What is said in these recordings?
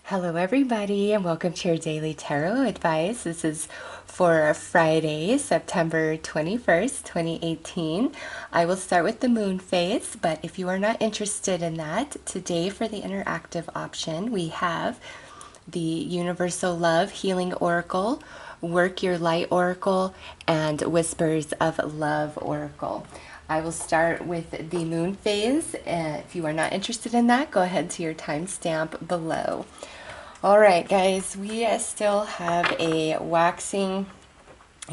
Hello everybody and welcome to your daily tarot advice. This is for Friday, September 21st, 2018. I will start with the moon phase, but if you are not interested in that, today for the interactive option, we have the Universal Love Healing Oracle, Work Your Light Oracle, and Whispers of Love Oracle. I will start with the moon phase. If you are not interested in that, go ahead to your timestamp below. All right, guys, we still have a waxing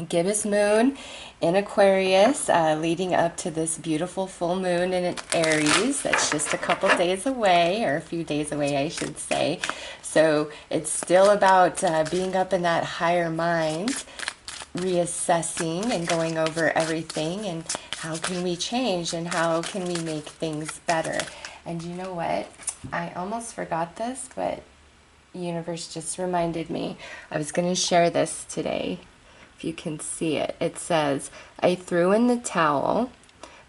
gibbous moon in Aquarius leading up to this beautiful full moon in Aries. That's just a couple days away, or a few days away, I should say. So it's still about being up in that higher mind, reassessing and going over everything and how can we change and how can we make things better. And you know what? I almost forgot this, but universe just reminded me. I was going to share this today, if you can see it. It says, I threw in the towel.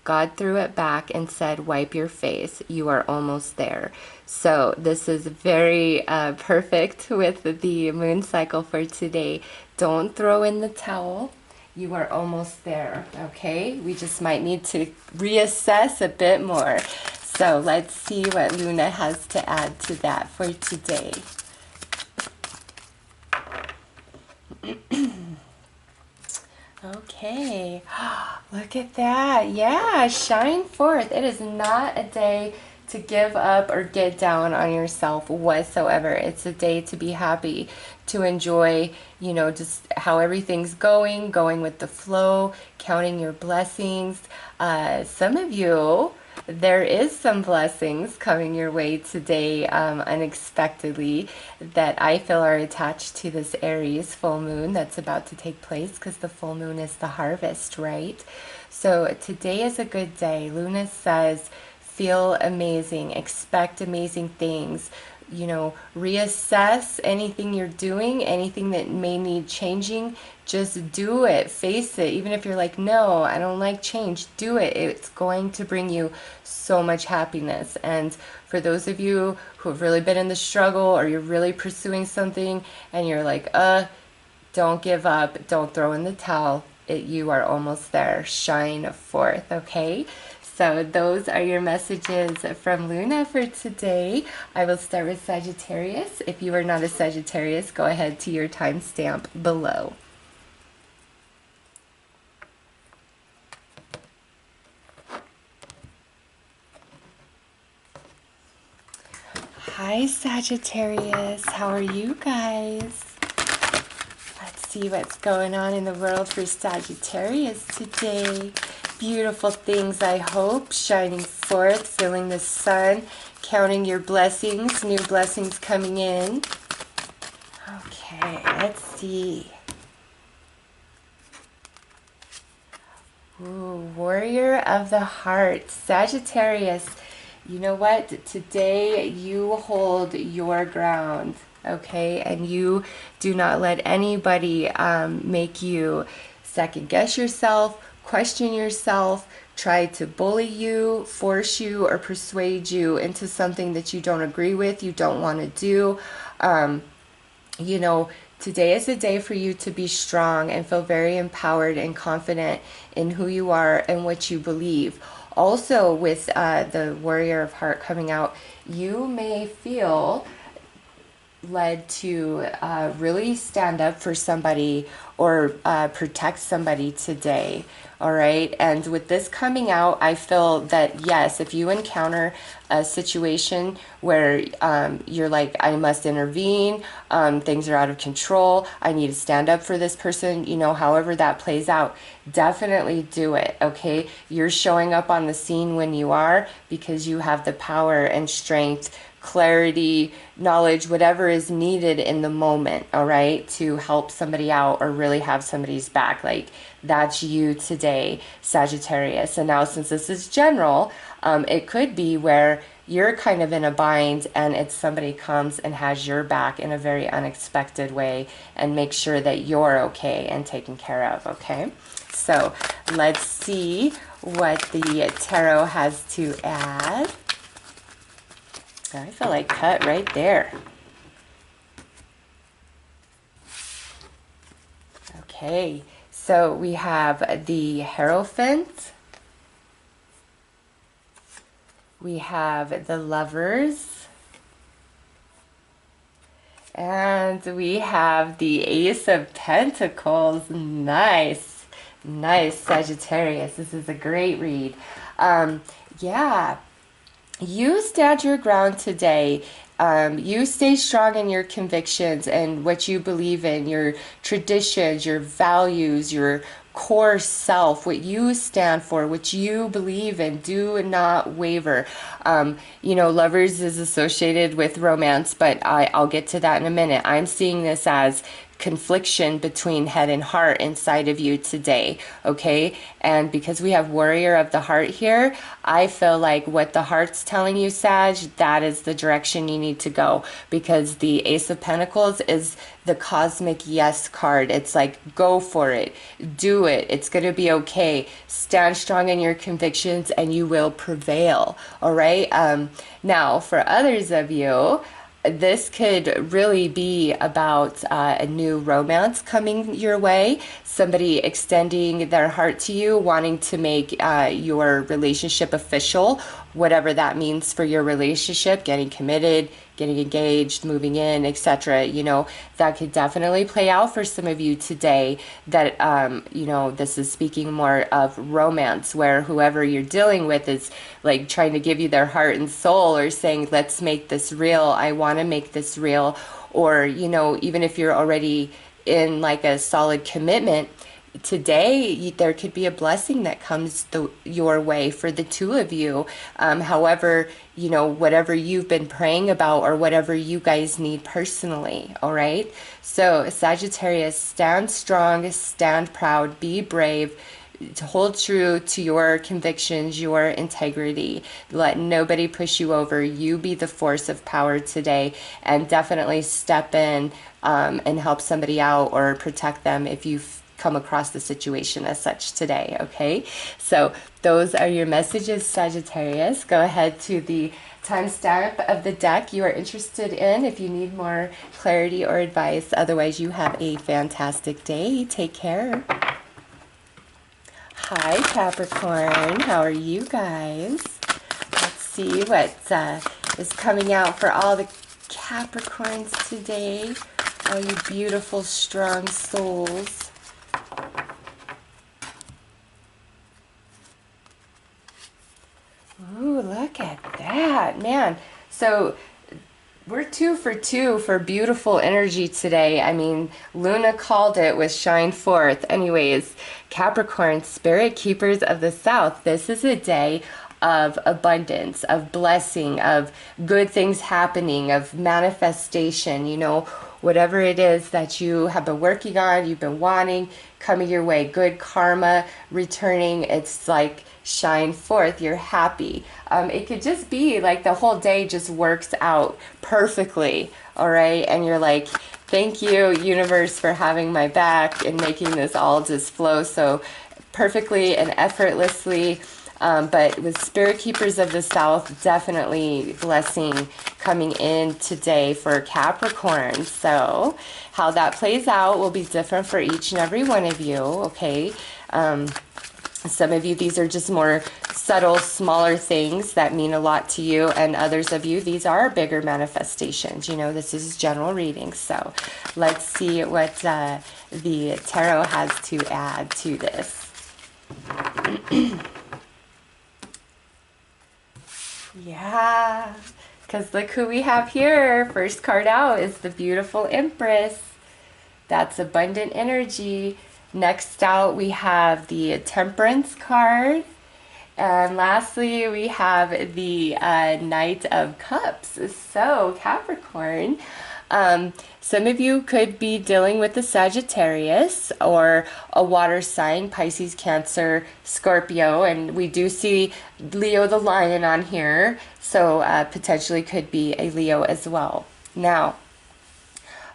God threw it back and said, wipe your face. You are almost there. So this is very perfect with the moon cycle for today. Don't throw in the towel. You are almost there, okay? We just might need to reassess a bit more. So let's see what Luna has to add to that for today. Okay, look at that. Yeah, shine forth. It is not a day to give up or get down on yourself whatsoever. It's a day to be happy, to enjoy, you know, just how everything's going with the flow, counting your blessings. Some of you, there is some blessings coming your way today unexpectedly that I feel are attached to this Aries full moon that's about to take place, because the full moon is the harvest, right? So today is a good day. Luna says, feel amazing, expect amazing things. You know, reassess anything you're doing, anything that may need changing. Just do it, face it. Even if you're like, no, I don't like change, do it. It's going to bring you so much happiness. And for those of you who have really been in the struggle, or you're really pursuing something and you're like, don't give up, don't throw in the towel, you are almost there. Shine forth, okay? So those are your messages from Luna for today. I will start with Sagittarius. If you are not a Sagittarius, go ahead to your timestamp below. Hi Sagittarius, how are you guys? Let's see what's going on in the world for Sagittarius today. Beautiful things, I hope, shining forth, feeling the sun, counting your blessings, new blessings coming in. Okay, let's see. Ooh, Warrior of the Heart, Sagittarius. You know what? Today you hold your ground, okay? And you do not let anybody make you second guess yourself, question yourself, try to bully you, force you, or persuade you into something that you don't agree with, you don't want to do. You know, today is a day for you to be strong and feel very empowered and confident in who you are and what you believe. Also, with the Warrior of Heart coming out, you may feel led to really stand up for somebody or protect somebody today. All right, and with this coming out, I feel that yes, if you encounter a situation where you're like, I must intervene, things are out of control, I need to stand up for this person, you know, however that plays out, definitely do it, okay? You're showing up on the scene when you are, because you have the power and strength, clarity, knowledge, whatever is needed in the moment, all right, to help somebody out or really have somebody's back. Like, that's you today, Sagittarius. And now, since this is general, it could be where you're kind of in a bind and it's somebody comes and has your back in a very unexpected way and make sure that you're okay and taken care of, okay? So let's see what the tarot has to add. I feel like cut right there. Okay, so we have the Hierophant. We have the Lovers. And we have the Ace of Pentacles. Nice. Nice, Sagittarius. This is a great read. Yeah, you stand your ground today. You stay strong in your convictions and what you believe in, your traditions, your values, your core self, what you stand for, what you believe in. Do not waver. You know, Lovers is associated with romance, but I'll get to that in a minute. I'm seeing this as confliction between head and heart inside of you today, okay? And because we have Warrior of the Heart here, I feel like what the heart's telling you, Sag, that is the direction you need to go, because the Ace of Pentacles is the cosmic yes card. It's like, go for it, do it, it's gonna be okay, stand strong in your convictions and you will prevail. All right, now for others of you, this could really be about a new romance coming your way, somebody extending their heart to you, wanting to make your relationship official, whatever that means for your relationship, getting committed, getting engaged, moving in, etc. You know, that could definitely play out for some of you today. That, you know, this is speaking more of romance, where whoever you're dealing with is like trying to give you their heart and soul, or saying, let's make this real. I want to make this real. Or, you know, even if you're already in like a solid commitment, today there could be a blessing that comes your way for the two of you. However, you know, whatever you've been praying about or whatever you guys need personally. All right, so Sagittarius, stand strong, stand proud, be brave, to hold true to your convictions, your integrity. Let nobody push you over. You be the force of power today, and definitely step in and help somebody out or protect them if you've come across the situation as such today. Okay, so those are your messages, Sagittarius. Go ahead to the timestamp of the deck you are interested in if you need more clarity or advice. Otherwise, you have a fantastic day. Take care. Hi, Capricorn. How are you guys? Let's see what is coming out for all the Capricorns today. All you beautiful, strong souls. Ooh, look at that, man. So we're 2 for 2 for beautiful energy today. I mean, Luna called it with shine forth. Anyways, Capricorn, spirit keepers of the South, this is a day of abundance, of blessing, of good things happening, of manifestation. You know, whatever it is that you have been working on, you've been wanting, coming your way, good karma returning. It's like shine forth, you're happy. It could just be like the whole day just works out perfectly, all right? And you're like, thank you, universe, for having my back and making this all just flow so perfectly and effortlessly. But with Spirit Keepers of the South, definitely blessing coming in today for Capricorn. So how that plays out will be different for each and every one of you, okay? Some of you, these are just more subtle, smaller things that mean a lot to you, and others of you, these are bigger manifestations. You know, this is general reading. So let's see what the tarot has to add to this. Yeah, because look who we have here. First card out is the beautiful Empress. That's abundant energy. Next out, we have the Temperance card. And lastly, we have the Knight of Cups. So, Capricorn, some of you could be dealing with the Sagittarius or a water sign, Pisces, Cancer, Scorpio. And we do see Leo the Lion on here. So, potentially could be a Leo as well. Now,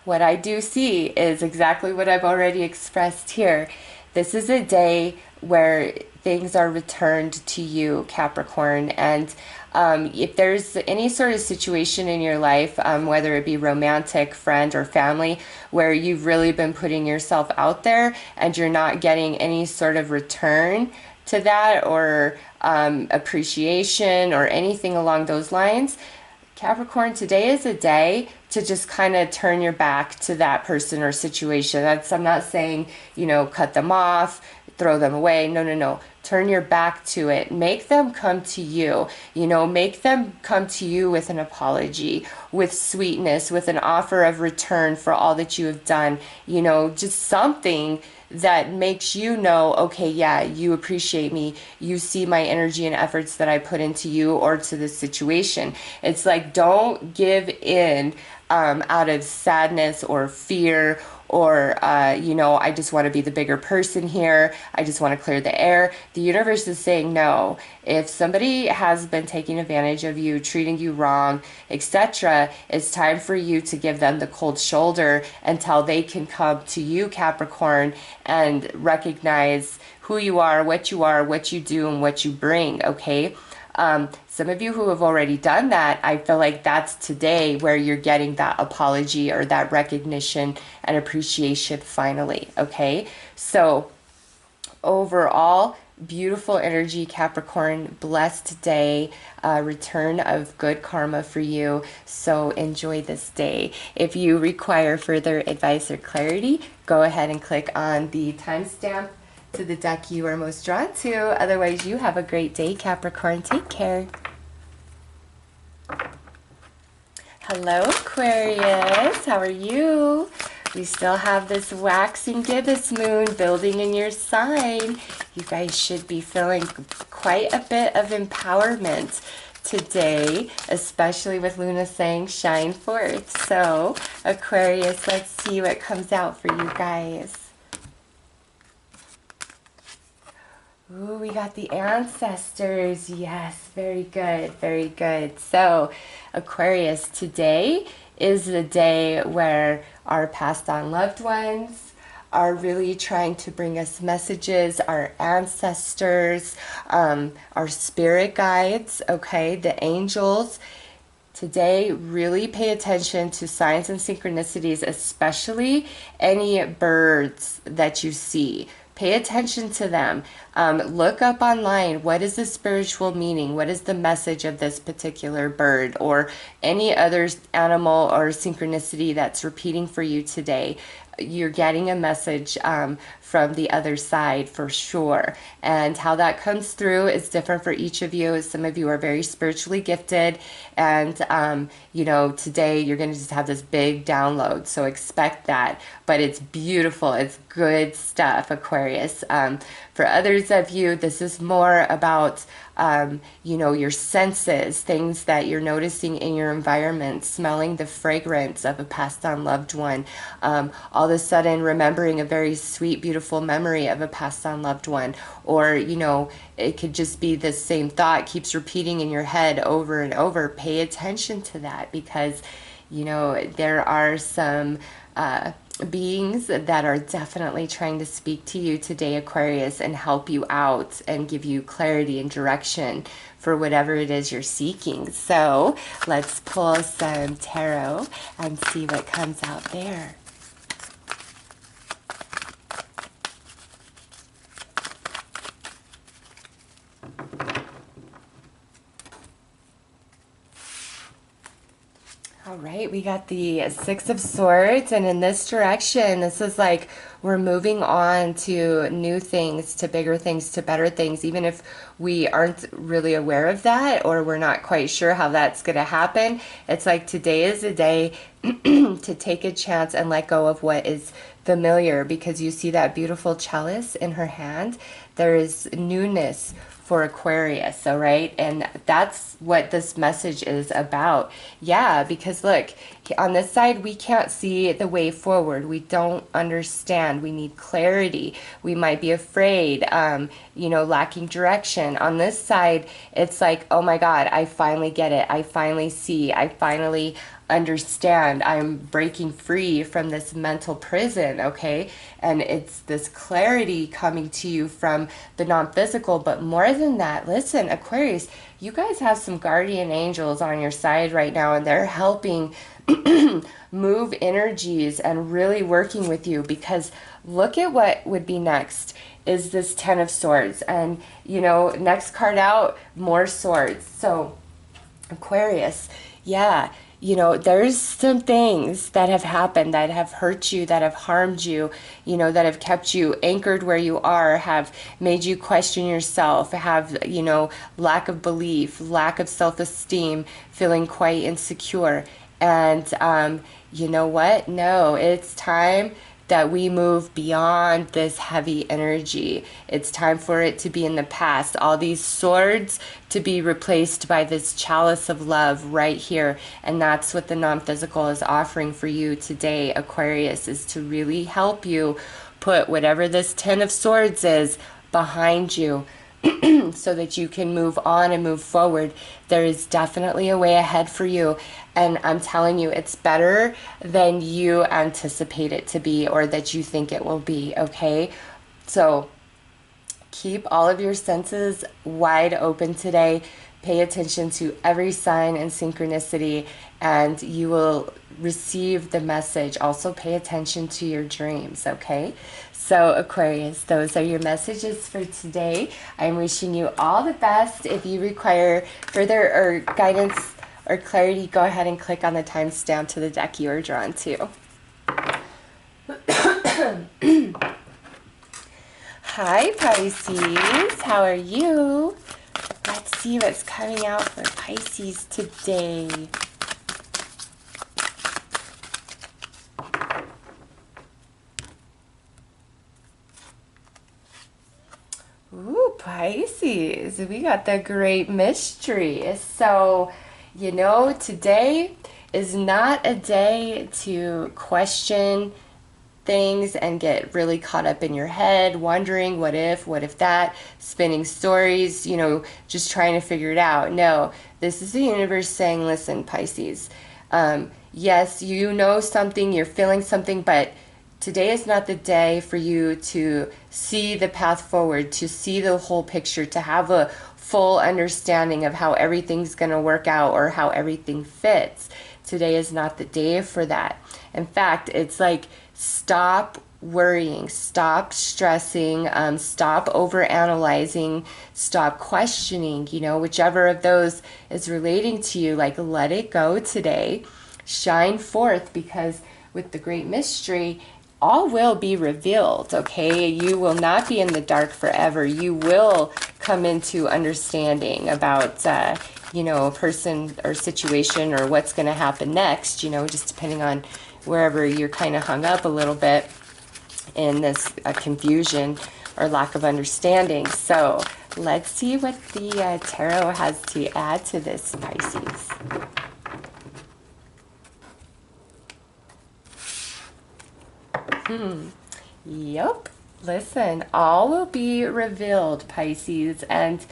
what I do see is exactly what I've already expressed here. this is a day where things are returned to you, Capricorn. And if there's any sort of situation in your life, whether it be romantic, friend, or family, where you've really been putting yourself out there and you're not getting any sort of return to that, or appreciation or anything along those lines, Capricorn, today is a day to just kind of turn your back to that person or situation. I'm not saying, cut them off, throw them away. No, no, no. Turn your back to it. Make them come to you. Make them come to you with an apology, with sweetness, with an offer of return for all that you have done. Just something that makes you know, okay, yeah, you appreciate me. You see my energy and efforts that I put into you or to this situation. It's like, don't give in out of sadness or fear, or, I just want to be the bigger person here. I just want to clear the air. The universe is saying no. If somebody has been taking advantage of you, treating you wrong, etc., it's time for you to give them the cold shoulder until they can come to you, Capricorn, and recognize who you are, what you do, and what you bring, okay? Some of you who have already done that, I feel like that's today where you're getting that apology or that recognition and appreciation finally, okay? So overall, beautiful energy, Capricorn, blessed day, return of good karma for you. So enjoy this day. If you require further advice or clarity, go ahead and click on the timestamp to the deck you are most drawn to. Otherwise, you have a great day, Capricorn. Take care. Hello, Aquarius. How are you? We still have this waxing gibbous moon building in your sign. You guys should be feeling quite a bit of empowerment today, especially with Luna saying shine forth. So, Aquarius, let's see what comes out for you guys. Ooh, we got the ancestors. Yes, very good, very good. So, Aquarius, today is the day where our passed on loved ones are really trying to bring us messages, our ancestors, our spirit guides, okay, the angels. Today, really pay attention to signs and synchronicities, especially any birds that you see. Pay attention to them. Look up online. What is the spiritual meaning? What is the message of this particular bird or any other animal or synchronicity that's repeating for you today? You're getting a message from the other side for sure. And how that comes through is different for each of you. Some of you are very spiritually gifted, and today you're going to just have this big download. So expect that. But it's beautiful. It's good stuff, Aquarius. For others of you, this is more about your senses, things that you're noticing in your environment, smelling the fragrance of a passed on loved one, all of a sudden remembering a very sweet, beautiful memory of a passed on loved one, or, it could just be the same thought keeps repeating in your head over and over. Pay attention to that because, there are some beings that are definitely trying to speak to you today, Aquarius, and help you out and give you clarity and direction for whatever it is you're seeking. So let's pull some tarot and see what comes out there. All right, we got the Six of Swords, and in this direction, this is like we're moving on to new things, to bigger things, to better things, even if we aren't really aware of that or we're not quite sure how that's going to happen. It's like today is a day to take a chance and let go of what is familiar, because you see that beautiful chalice in her hand. There is newness for Aquarius, all right? And that's what this message is about. Yeah, because look, on this side, we can't see the way forward. We don't understand. We need clarity. We might be afraid, lacking direction. On this side, it's like, oh my God, I finally get it. I finally see. I finally understand. I'm breaking free from this mental prison, okay? And it's this clarity coming to you from the non-physical. But more than that, listen, Aquarius, you guys have some guardian angels on your side right now, and they're helping move energies and really working with you, because look at what would be next is this Ten of Swords, and next card out, more swords. So Aquarius, yeah, there's some things that have happened that have hurt you, that have harmed you, that have kept you anchored where you are, have made you question yourself, have, lack of belief, lack of self-esteem, feeling quite insecure. And you know what? No, it's time that we move beyond this heavy energy. It's time for it to be in the past. All these swords to be replaced by this chalice of love right here. And that's what the non-physical is offering for you today, Aquarius, is to really help you put whatever this Ten of Swords is behind you, so that you can move on and move forward. There is definitely a way ahead for you. And I'm telling you, it's better than you anticipate it to be, or that you think it will be, okay? So keep all of your senses wide open today. Pay attention to every sign and synchronicity, and you will receive the message. Also pay attention to your dreams, okay? So Aquarius, those are your messages for today. I'm wishing you all the best. If you require further or guidance or clarity, go ahead and click on the timestamp to the deck you are drawn to. Hi Pisces, how are you? Let's see what's coming out for Pisces today. Ooh, Pisces, we got the great mystery. So, today is not a day to question things and get really caught up in your head, wondering what if that, spinning stories, just trying to figure it out. No, this is the universe saying, listen, Pisces, yes, you know something, you're feeling something, but today is not the day for you to see the path forward, to see the whole picture, to have a full understanding of how everything's going to work out or how everything fits. Today is not the day for that. In fact, it's like, stop worrying, stop stressing, stop overanalyzing, stop questioning, whichever of those is relating to you. Like, let it go today. Shine forth, because with the great mystery, all will be revealed, okay? You will not be in the dark forever. You will come into understanding about, a person or situation, or what's going to happen next, just depending on wherever you're kind of hung up a little bit in this confusion or lack of understanding. So let's see what the tarot has to add to this, Pisces. Yep. Listen, all will be revealed, Pisces. And,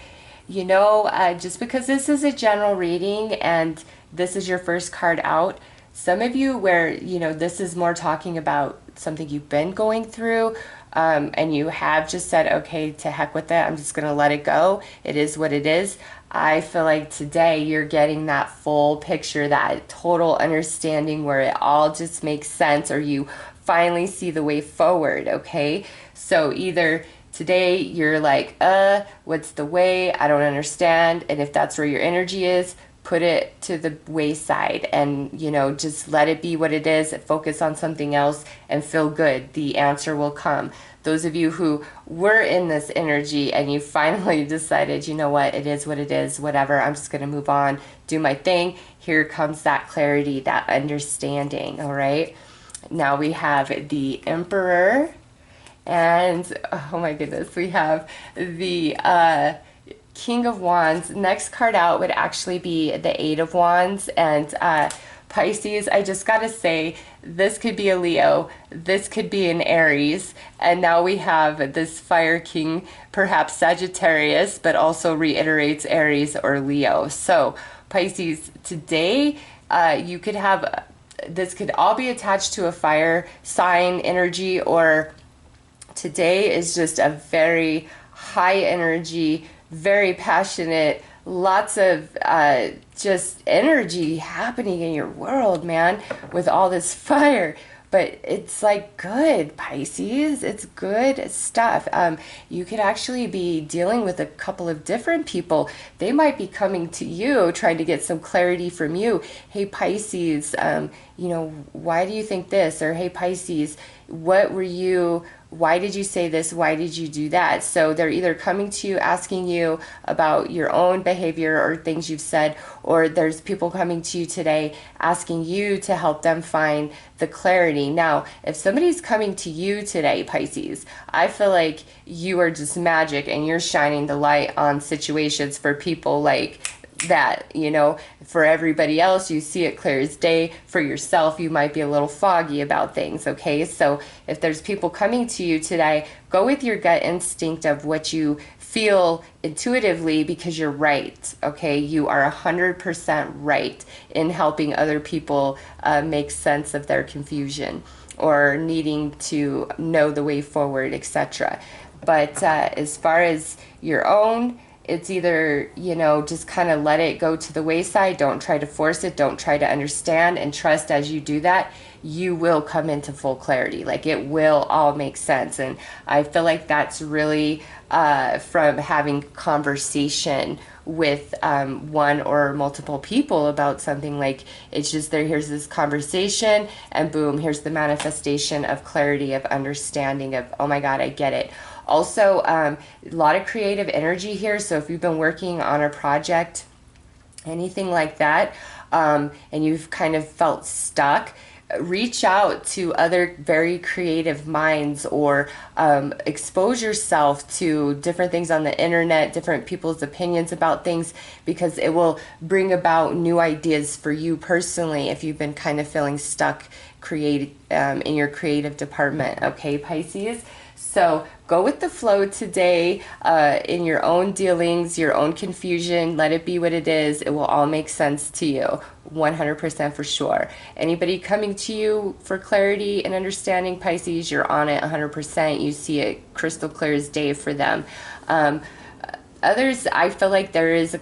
just because this is a general reading and this is your first card out, some of you where, this is more talking about something you've been going through, and you have just said, okay, to heck with it, I'm just going to let it go. It is what it is. I feel like today you're getting that full picture, that total understanding where it all just makes sense, or you finally see the way forward, okay? So either today you're like, what's the way? I don't understand. And if that's where your energy is, put it to the wayside and, just let it be what it is. Focus on something else and feel good. The answer will come. Those of you who were in this energy and you finally decided, you know what, it is what it is, whatever, I'm just going to move on, do my thing. Here comes that clarity, that understanding, all right? Now we have the Emperor, and oh my goodness, we have the King of Wands. Next card out would actually be the Eight of Wands. And Pisces, I just gotta say, this could be a Leo, this could be an Aries, and now we have this Fire King, perhaps Sagittarius, but also reiterates Aries or Leo. So Pisces, today you could have, this could all be attached to a fire sign energy, or today is just a very high energy, very passionate, lots of just energy happening in your world, man, with all this fire. But it's like good, Pisces. It's good stuff. You could actually be dealing with a couple of different people. They might be coming to you, trying to get some clarity from you. Hey, Pisces, why do you think this? Or hey, Pisces, what were you... why did you say this? Why did you do that? So they're either coming to you, asking you about your own behavior or things you've said, or there's people coming to you today asking you to help them find the clarity. Now, if somebody's coming to you today, Pisces, I feel like you are just magic and you're shining the light on situations for people like that. For everybody else, you see it clear as day. For yourself, you might be a little foggy about things, okay? So if there's people coming to you today, go with your gut instinct of what you feel intuitively, because you're right, okay? You are 100% right in helping other people make sense of their confusion or needing to know the way forward, etc. But as far as your own, it's either, just kind of let it go to the wayside. Don't try to force it. Don't try to understand, and trust as you do that, you will come into full clarity. Like, it will all make sense. And I feel like that's really from having conversation with one or multiple people about something. Like, it's just here's this conversation, and boom, here's the manifestation of clarity, of understanding, of, oh my God, I get it. Also, a lot of creative energy here. So if you've been working on a project, anything like that, and you've kind of felt stuck, reach out to other very creative minds, or expose yourself to different things on the internet, different people's opinions about things, because it will bring about new ideas for you personally if you've been kind of feeling stuck in your creative department. Okay, Pisces? So go with the flow today in your own dealings, your own confusion. Let it be what it is. It will all make sense to you, 100% for sure. Anybody coming to you for clarity and understanding, Pisces, you're on it 100%. You see it crystal clear as day for them. Others, I feel like there is a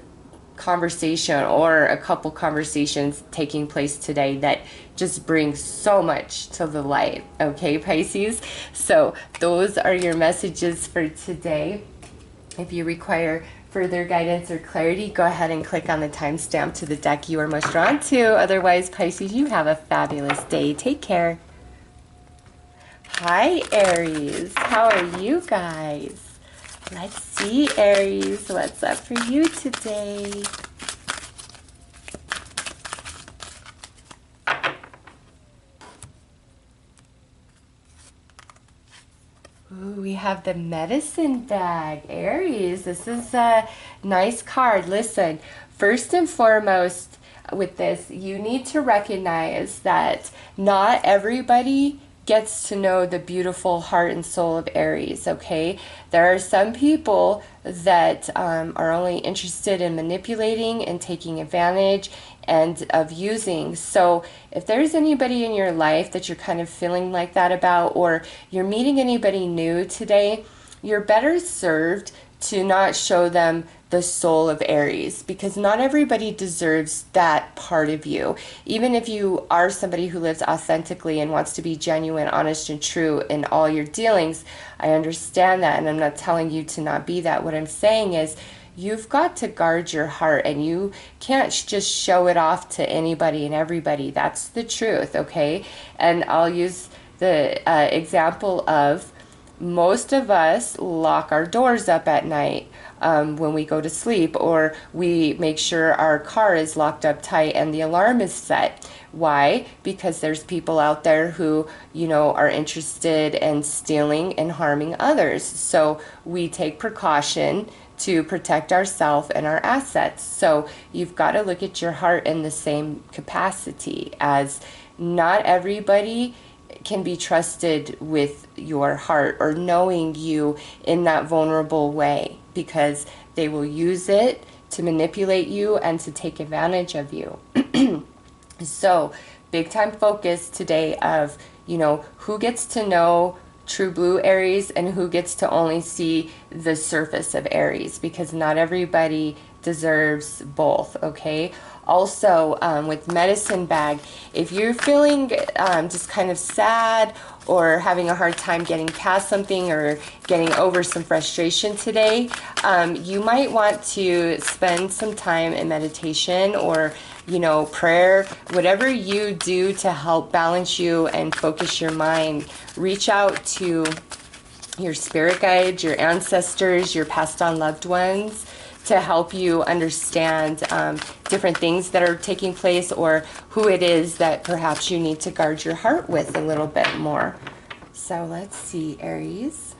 conversation or a couple conversations taking place today that just brings so much to the light. Okay, Pisces? So those are your messages for today. If you require further guidance or clarity, go ahead and click on the timestamp to the deck you are most drawn to. Otherwise, Pisces, you have a fabulous day. Take care. Hi, Aries. How are you guys? Let's see, Aries, what's up for you today? Ooh, we have the medicine bag. Aries, this is a nice card. Listen, first and foremost with this, you need to recognize that not everybody gets to know the beautiful heart and soul of Aries, okay? There are some people that are only interested in manipulating and taking advantage and of using. So if there's anybody in your life that you're kind of feeling like that about, or you're meeting anybody new today, you're better served to not show them the soul of Aries, because not everybody deserves that part of you. Even if you are somebody who lives authentically and wants to be genuine, honest, and true in all your dealings, I understand that, and I'm not telling you to not be that. What I'm saying is, you've got to guard your heart, and you can't just show it off to anybody and everybody. That's the truth, okay? And I'll use the example of, most of us lock our doors up at night when we go to sleep, or we make sure our car is locked up tight and the alarm is set. Why? Because there's people out there who, are interested in stealing and harming others. So we take precaution to protect ourselves and our assets. So you've got to look at your heart in the same capacity, as not everybody can be trusted with your heart or knowing you in that vulnerable way, because they will use it to manipulate you and to take advantage of you. So big time focus today of, you know, who gets to know true blue Aries and who gets to only see the surface of Aries, because not everybody deserves both, okay? Also, with medicine bag, if you're feeling just kind of sad or having a hard time getting past something or getting over some frustration today, you might want to spend some time in meditation or, you know, prayer, whatever you do to help balance you and focus your mind. Reach out to your spirit guides, your ancestors, your passed on loved ones to help you understand different things that are taking place, or who it is that perhaps you need to guard your heart with a little bit more. So let's see, Aries.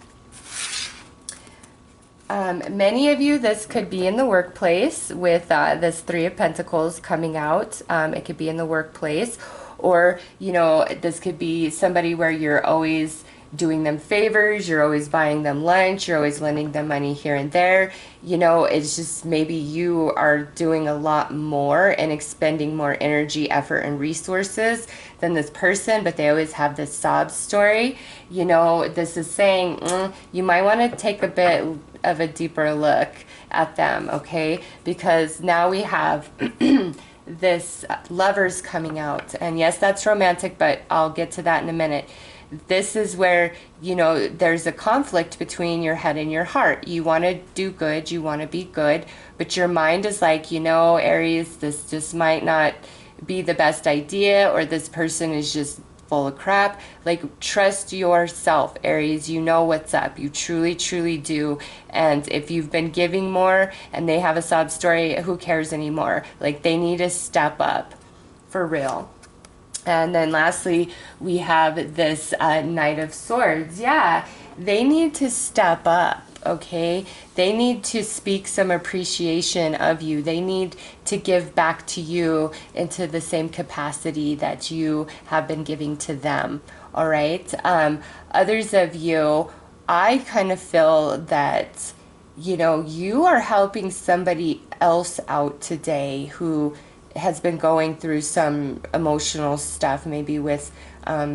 Many of you, this could be in the workplace with this Three of Pentacles coming out. It could be in the workplace, or, you know, this could be somebody where you're always doing them favors, you're always buying them lunch, you're always lending them money here and there. You know, it's just maybe you are doing a lot more and expending more energy, effort, and resources than this person, but they always have this sob story. You know, this is saying you might want to take a bit of a deeper look at them, okay? Because now we have this Lovers coming out, and yes, that's romantic, but I'll get to that in a minute. This is where, you know, there's a conflict between your head and your heart. You want to do good, you want to be good, but your mind is like, you know, Aries, this just might not be the best idea, or this person is just full of crap. Like, trust yourself, Aries. You know what's up. You truly, truly do. And if you've been giving more and they have a sob story, who cares anymore? Like, they need to step up for real. And then lastly, we have this Knight of Swords. Yeah, they need to step up, okay? They need to speak some appreciation of you. They need to give back to you into the same capacity that you have been giving to them, all right? Others of you, I kind of feel that, you know, you are helping somebody else out today who has been going through some emotional stuff, maybe with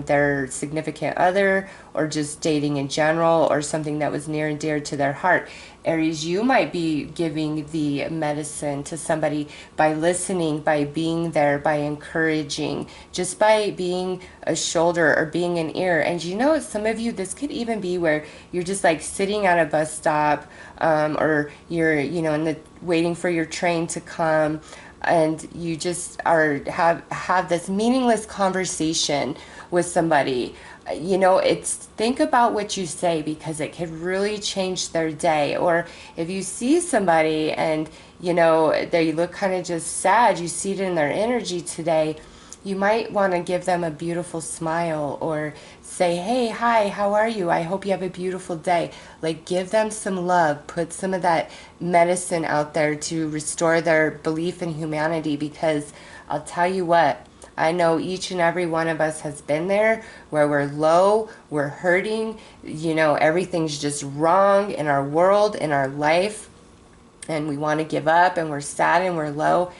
their significant other, or just dating in general, or something that was near and dear to their heart. Aries, you might be giving the medicine to somebody by listening, by being there, by encouraging, just by being a shoulder or being an ear. And you know, some of you, this could even be where you're just like sitting at a bus stop, or you're, you know, waiting for your train to come, and you just have this meaningless conversation with somebody. You know, it's, think about what you say, because it could really change their day. Or if you see somebody and, you know, they look kind of just sad, you see it in their energy today, you might want to give them a beautiful smile, or say, hey, hi, how are you? I hope you have a beautiful day. Like, give them some love, put some of that medicine out there to restore their belief in humanity, because I'll tell you what, I know each and every one of us has been there, where we're low, we're hurting, you know, everything's just wrong in our world, in our life, and we want to give up, and we're sad and we're low.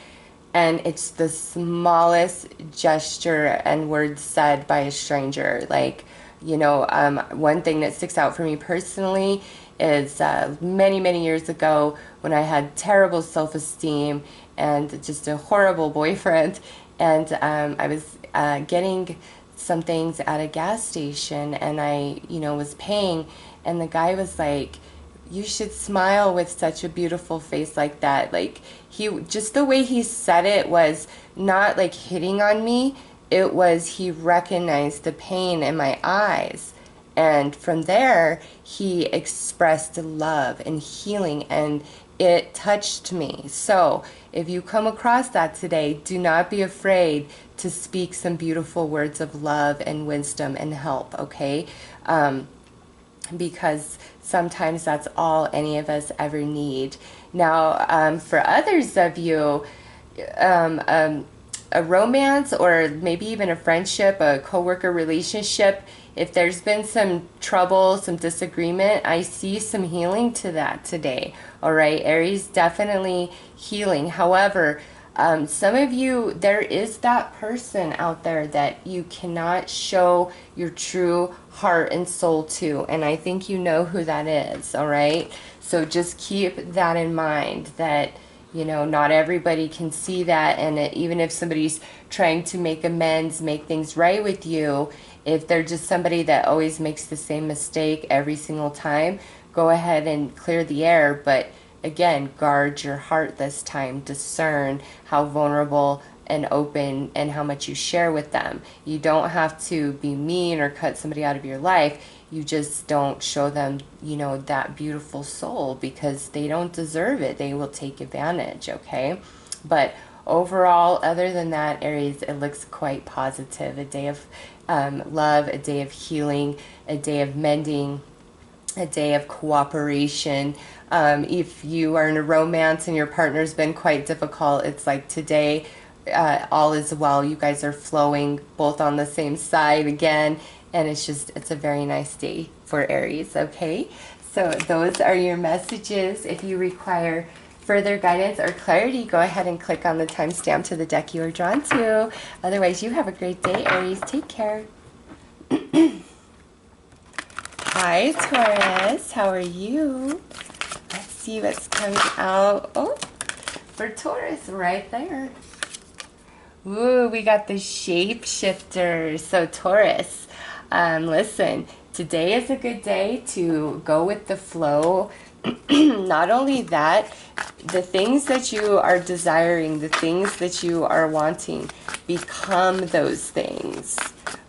And it's the smallest gesture and words said by a stranger. Like, you know, one thing that sticks out for me personally is many, many years ago, when I had terrible self-esteem and just a horrible boyfriend. And I was getting some things at a gas station, and I, you know, was paying. And the guy was like, you should smile with such a beautiful face like that. Like, he, just the way he said it was not like hitting on me. It was, he recognized the pain in my eyes. And from there, he expressed love and healing, and it touched me. So if you come across that today, do not be afraid to speak some beautiful words of love and wisdom and help, okay? Because sometimes that's all any of us ever need. Now, for others of you, a romance, or maybe even a friendship, a coworker relationship, if there's been some trouble, some disagreement, I see some healing to that today. All right, Aries, definitely healing. However, Some of you, there is that person out there that you cannot show your true heart and soul to, and I think you know who that is, all right? So just keep that in mind, that you know, not everybody can see that, and even if somebody's trying to make amends, make things right with you, if they're just somebody that always makes the same mistake every single time, go ahead and clear the air. But again, guard your heart this time. Discern how vulnerable and open and how much you share with them. You don't have to be mean or cut somebody out of your life. You just don't show them, you know, that beautiful soul, because they don't deserve it. They will take advantage, okay? But overall, other than that, Aries, it looks quite positive. A day of love, a day of healing, a day of mending, a day of cooperation. If you are in a romance and your partner's been quite difficult, it's like today, all is well. You guys are flowing both on the same side again. And it's a very nice day for Aries, okay? So those are your messages. If you require further guidance or clarity, go ahead and click on the timestamp to the deck you are drawn to. Otherwise, you have a great day, Aries. Take care. Hi, Taurus. How are you? Let's see what's coming out. Oh, for Taurus right there. Ooh, we got the shapeshifter. So Taurus, listen, today is a good day to go with the flow. Not only that, the things that you are desiring, the things that you are wanting, become those things.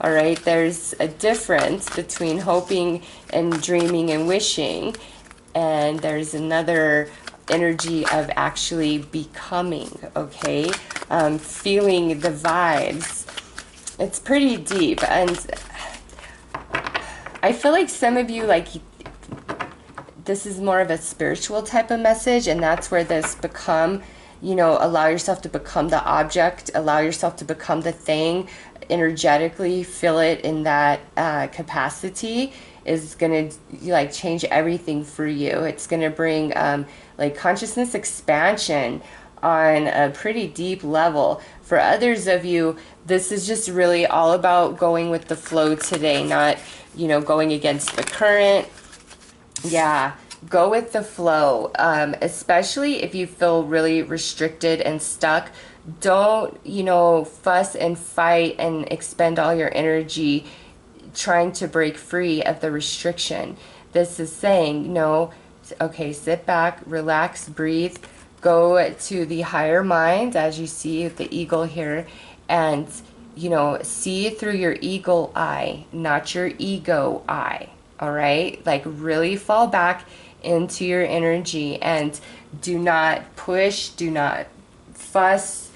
All right, there's a difference between hoping and dreaming and wishing, and there's another energy of actually becoming, okay? Feeling the vibes. It's pretty deep, and I feel like some of you, like, this is more of a spiritual type of message, and that's where this become, you know, allow yourself to become the object, allow yourself to become the thing, energetically feel it in that capacity, is going to like change everything for you. It's going to bring like consciousness expansion on a pretty deep level. For others of you, this is just really all about going with the flow today, not, you know, going against the current. Yeah, go with the flow, especially if you feel really restricted and stuck. Don't, you know, fuss and fight and expend all your energy trying to break free of the restriction. This is saying, no, okay, sit back, relax, breathe, go to the higher mind, as you see the eagle here, and, you know, see through your eagle eye, not your ego eye. All right, like really fall back into your energy and do not push, do not fuss,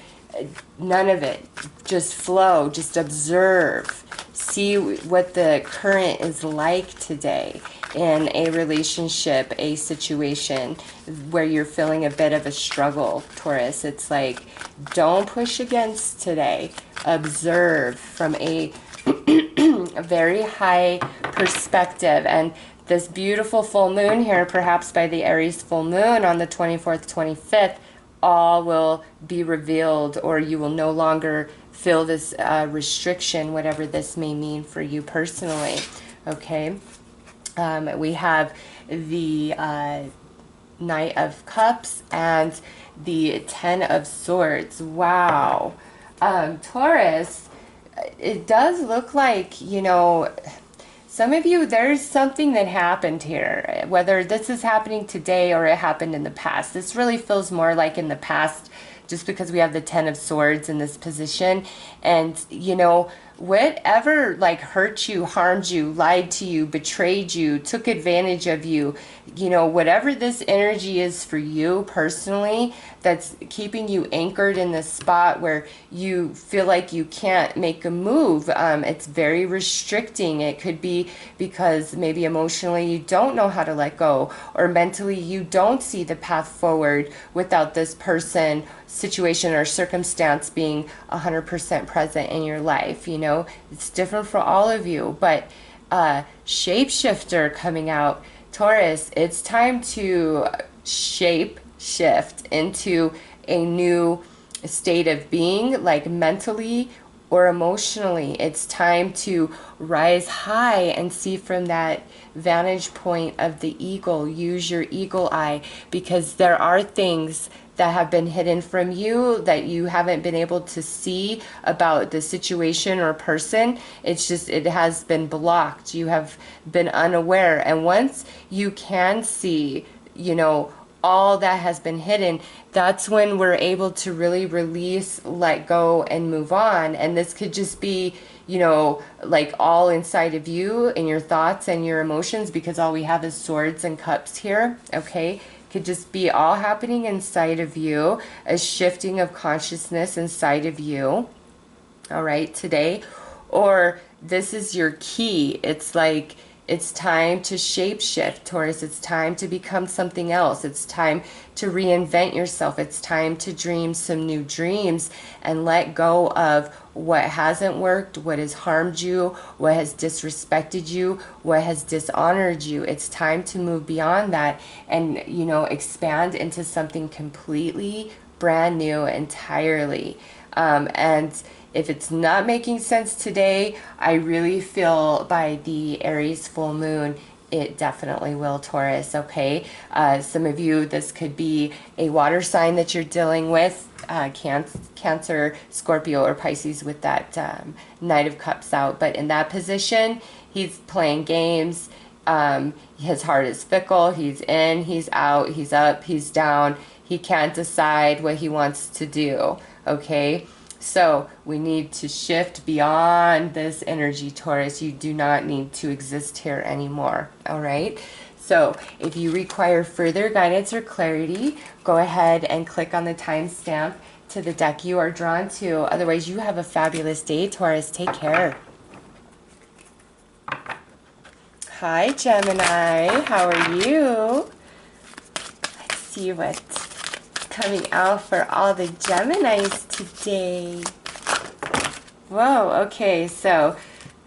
none of it. Just flow, just observe, see what the current is like today in a relationship, a situation where you're feeling a bit of a struggle, Taurus. It's like, don't push against today. Observe from a very high perspective. And this beautiful full moon here, perhaps by the Aries full moon on the 24th, 25th, all will be revealed, or you will no longer feel this restriction, whatever this may mean for you personally. Okay, we have the Knight of Cups and the Ten of Swords. Wow. Taurus, it does look like, you know, some of you, there's something that happened here, whether this is happening today or it happened in the past. This really feels more like in the past, just because we have the Ten of Swords in this position. And, you know, whatever like hurt you, harmed you, lied to you, betrayed you, took advantage of you, you know, whatever this energy is for you personally, that's keeping you anchored in this spot where you feel like you can't make a move. It's very restricting. It could be because maybe emotionally you don't know how to let go, or mentally you don't see the path forward without this person, situation, or circumstance being 100% present in your life. You know, it's different for all of you. But shapeshifter coming out, Taurus, it's time to shift into a new state of being, like mentally or emotionally. It's time to rise high and see from that vantage point of the eagle. Use your eagle eye, because there are things that have been hidden from you that you haven't been able to see about the situation or person. It's just, it has been blocked. You have been unaware. And once you can see, you know, all that has been hidden, that's when we're able to really release, let go, and move on. And this could just be, you know, like all inside of you and your thoughts and your emotions, because all we have is swords and cups here, okay? Could just be all happening inside of you, a shifting of consciousness inside of you, all right, today. Or this is your key. It's like, it's time to shapeshift, Taurus. It's time to become something else. It's time to reinvent yourself. It's time to dream some new dreams and let go of what hasn't worked, what has harmed you, what has disrespected you, what has dishonored you. It's time to move beyond that and, you know, expand into something completely brand new entirely. And if it's not making sense today, I really feel by the Aries full moon, it definitely will, Taurus, okay? Some of you, this could be a water sign that you're dealing with, Cancer, Scorpio, or Pisces with that Knight of Cups out. But in that position, he's playing games. His heart is fickle. He's in, he's out, he's up, he's down. He can't decide what he wants to do, okay? So we need to shift beyond this energy, Taurus. You do not need to exist here anymore, all right? So if you require further guidance or clarity, go ahead and click on the timestamp to the deck you are drawn to. Otherwise, you have a fabulous day, Taurus. Take care. Hi, Gemini. How are you? Let's see what's coming out for all the Geminis today. Whoa, okay, so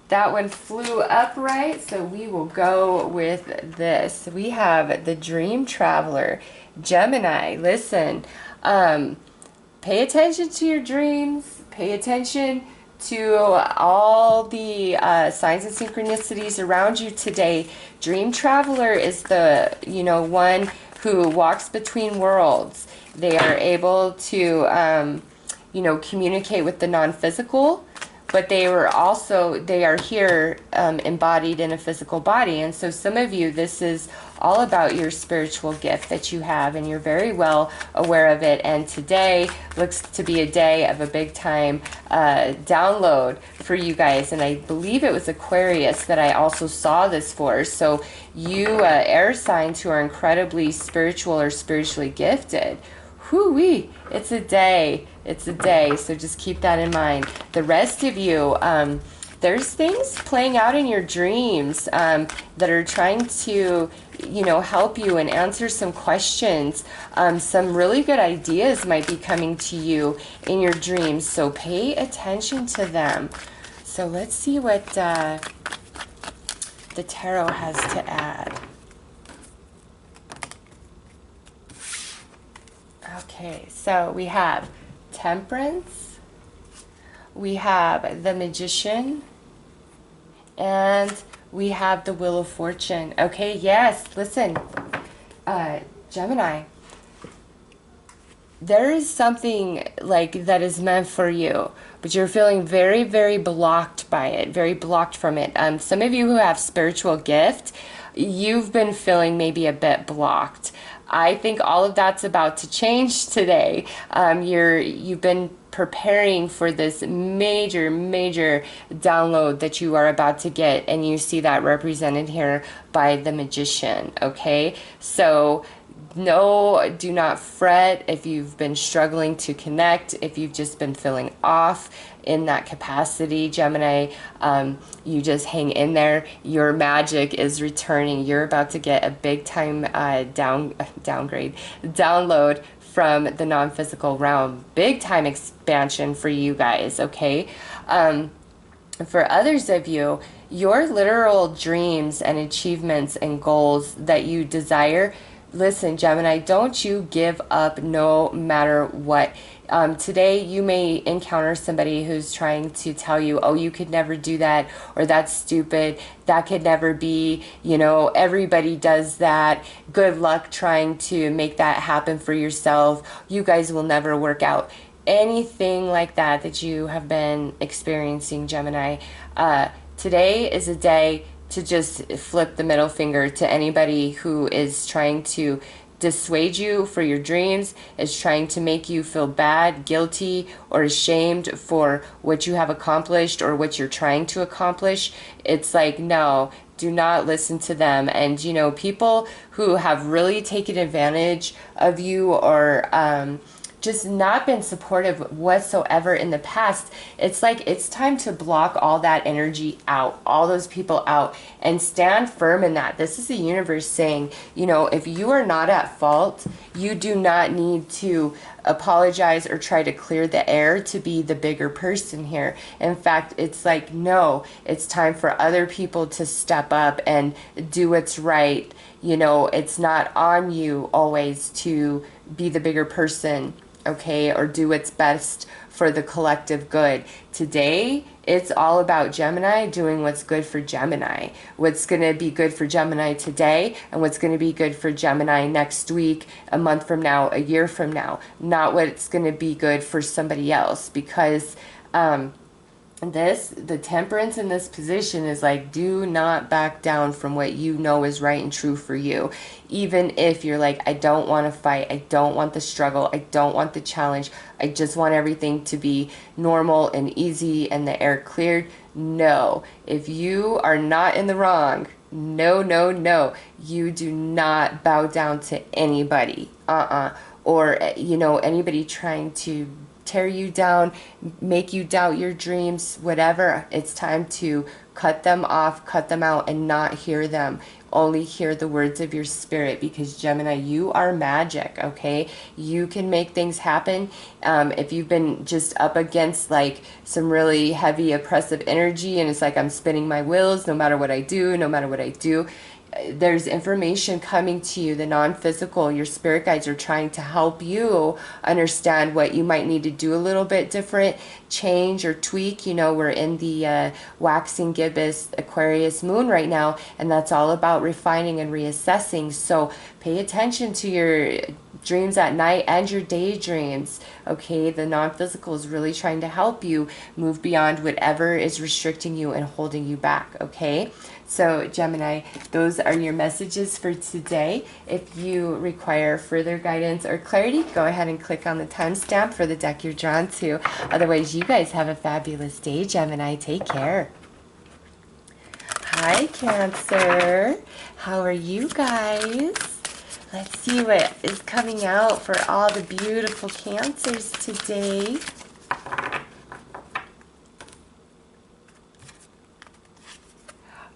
that one flew upright, so we will go with this. We have the Dream Traveler. Gemini, listen, pay attention to your dreams, pay attention to all the signs and synchronicities around you today. Dream Traveler is the, you know, one who walks between worlds. They are able to, you know, communicate with the non-physical, but they are here embodied in a physical body. And so some of you, this is all about your spiritual gift that you have, and you're very well aware of it. And today looks to be a day of a big time download for you guys. And I believe it was Aquarius that I also saw this for. So you air signs who are incredibly spiritual or spiritually gifted, whoo-wee, it's a day. It's a day, so just keep that in mind. The rest of you, there's things playing out in your dreams that are trying to, you know, help you and answer some questions. Some really good ideas might be coming to you in your dreams, so pay attention to them. So let's see what the tarot has to add. Okay, so we have Temperance, we have the Magician, and we have the Wheel of Fortune. Okay, yes, listen, Gemini, there is something like that is meant for you, but you're feeling very, very blocked by it, very blocked from it. Some of you who have spiritual gift, you've been feeling maybe a bit blocked. I think all of that's about to change today. You've been preparing for this major, major download that you are about to get, and you see that represented here by the Magician, okay? So no, do not fret if you've been struggling to connect, if you've just been feeling off in that capacity, Gemini. You just hang in there. Your magic is returning. You're about to get a big time download from the non-physical realm. Big time expansion for you guys, okay? For others of you, your literal dreams and achievements and goals that you desire, listen, Gemini, don't you give up no matter what. Today you may encounter somebody who's trying to tell you, oh, you could never do that, or that's stupid, that could never be, you know, everybody does that, good luck trying to make that happen for yourself, you guys will never work out. Anything like that that you have been experiencing, Gemini, today is a day to just flip the middle finger to anybody who is trying to dissuade you for your dreams, is trying to make you feel bad, guilty, or ashamed for what you have accomplished or what you're trying to accomplish. It's like, no, do not listen to them. And, you know, people who have really taken advantage of you or just not been supportive whatsoever in the past, it's like it's time to block all that energy out, all those people out, and stand firm in that. This is the universe saying, you know, if you are not at fault, you do not need to apologize or try to clear the air to be the bigger person here. In fact, it's like, no, it's time for other people to step up and do what's right. You know, it's not on you always to be the bigger person, okay, or do what's best for the collective good. Today, it's all about Gemini doing what's good for Gemini. What's going to be good for Gemini today and what's going to be good for Gemini next week, a month from now, a year from now. Not what's going to be good for somebody else, because the temperance in this position is like, do not back down from what you know is right and true for you. Even if you're like, I don't want to fight, I don't want the struggle, I don't want the challenge, I just want everything to be normal and easy and the air cleared. No, if you are not in the wrong, no, you do not bow down to anybody, or, you know, anybody trying to tear you down, make you doubt your dreams, whatever. It's time to cut them off, cut them out, and not hear them. Only hear the words of your spirit, because Gemini, you are magic, okay? You can make things happen. If you've been just up against like some really heavy oppressive energy and it's like I'm spinning my wheels no matter what I do, there's information coming to you, the non-physical. Your spirit guides are trying to help you understand what you might need to do a little bit different, change or tweak. You know, we're in the waxing gibbous Aquarius moon right now, and that's all about refining and reassessing. So pay attention to your dreams at night and your daydreams, okay? The non-physical is really trying to help you move beyond whatever is restricting you and holding you back, okay? So Gemini, those are your messages for today. If you require further guidance or clarity, go ahead and click on the timestamp for the deck you're drawn to. Otherwise, you guys have a fabulous day, Gemini. Take care. Hi, Cancer. How are you guys? Let's see what is coming out for all the beautiful Cancers today.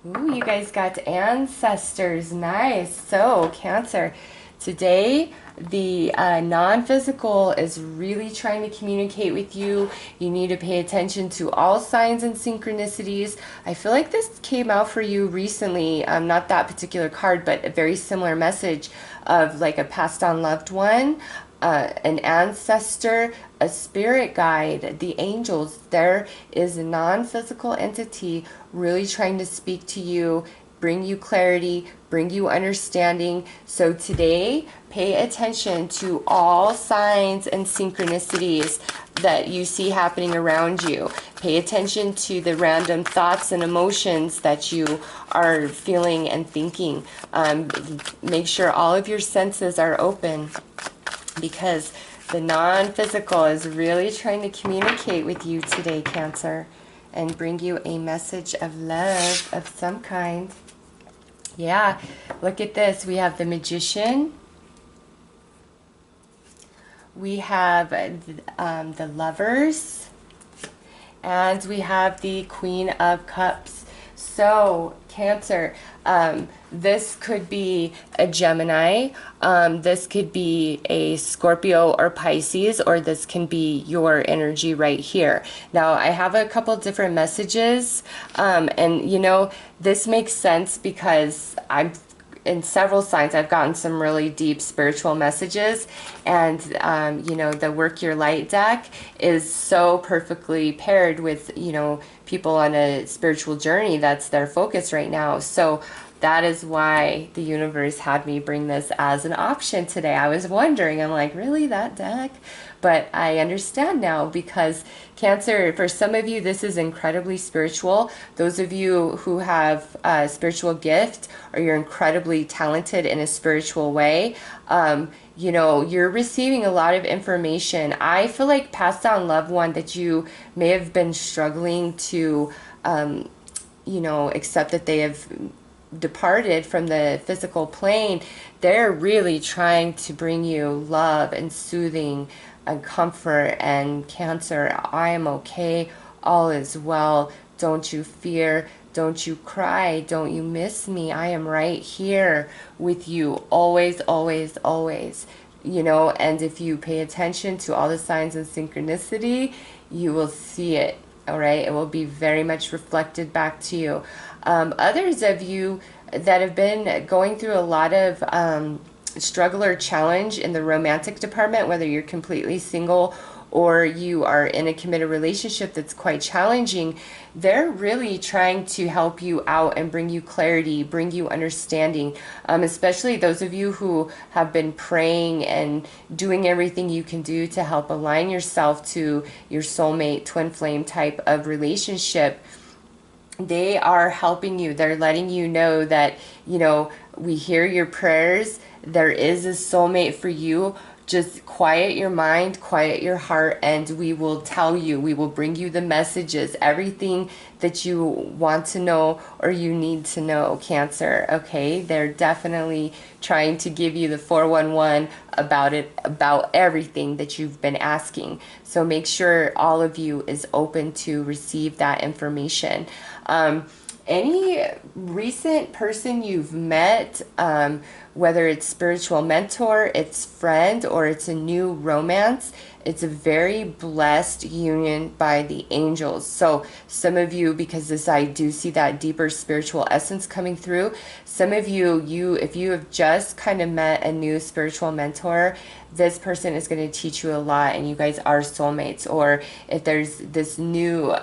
Ooh, you guys got ancestors. Nice. So, Cancer, today the non-physical is really trying to communicate with you. You need to pay attention to all signs and synchronicities. I feel like this came out for you recently. Not that particular card, but a very similar message of like a passed on loved one, an ancestor, a spirit guide, the angels. There is a non-physical entity really trying to speak to you, bring you clarity, bring you understanding. So today, pay attention to all signs and synchronicities that you see happening around you. Pay attention to the random thoughts and emotions that you are feeling and thinking. Make sure all of your senses are open, because the non-physical is really trying to communicate with you today, Cancer, and bring you a message of love of some kind. Yeah, look at this. We have the Magician. We have the Lovers. And we have the Queen of Cups. So, Cancer, this could be a Gemini, this could be a Scorpio or Pisces, or this can be your energy right here. Now, I have a couple different messages, and you know, this makes sense because in several signs, I've gotten some really deep spiritual messages, and you know, the Work Your Light deck is so perfectly paired with, you know, people on a spiritual journey. That's their focus right now. So that is why the universe had me bring this as an option today. I was wondering, I'm like, really, that deck? But I understand now, because Cancer, for some of you, this is incredibly spiritual. Those of you who have a spiritual gift, or you're incredibly talented in a spiritual way, you know, you're receiving a lot of information. I feel like passed down loved one that you may have been struggling to, you know, accept that they have departed from the physical plane. They're really trying to bring you love and soothing and comfort. And Cancer, I am okay, all is well, don't you fear, don't you cry, don't you miss me, I am right here with you always, always, always. You know, and if you pay attention to all the signs and synchronicity, you will see it. All right, it will be very much reflected back to you. Others of you that have been going through a lot of struggle or challenge in the romantic department, whether you're completely single or you are in a committed relationship that's quite challenging, they're really trying to help you out and bring you clarity, bring you understanding, especially those of you who have been praying and doing everything you can do to help align yourself to your soulmate, twin flame type of relationship. They are helping you. They're letting you know that, you know, we hear your prayers. There is a soulmate for you. Just quiet your mind, quiet your heart, and we will tell you, we will bring you the messages, everything that you want to know or you need to know, Cancer, okay? They're definitely trying to give you the 411 about it, about everything that you've been asking. So make sure all of you is open to receive that information. Any recent person you've met, whether it's spiritual mentor, it's friend, or it's a new romance, it's a very blessed union by the angels. So some of you, because this, I do see that deeper spiritual essence coming through. Some of you, if you have just kind of met a new spiritual mentor, this person is going to teach you a lot, and you guys are soulmates. Or if there's this new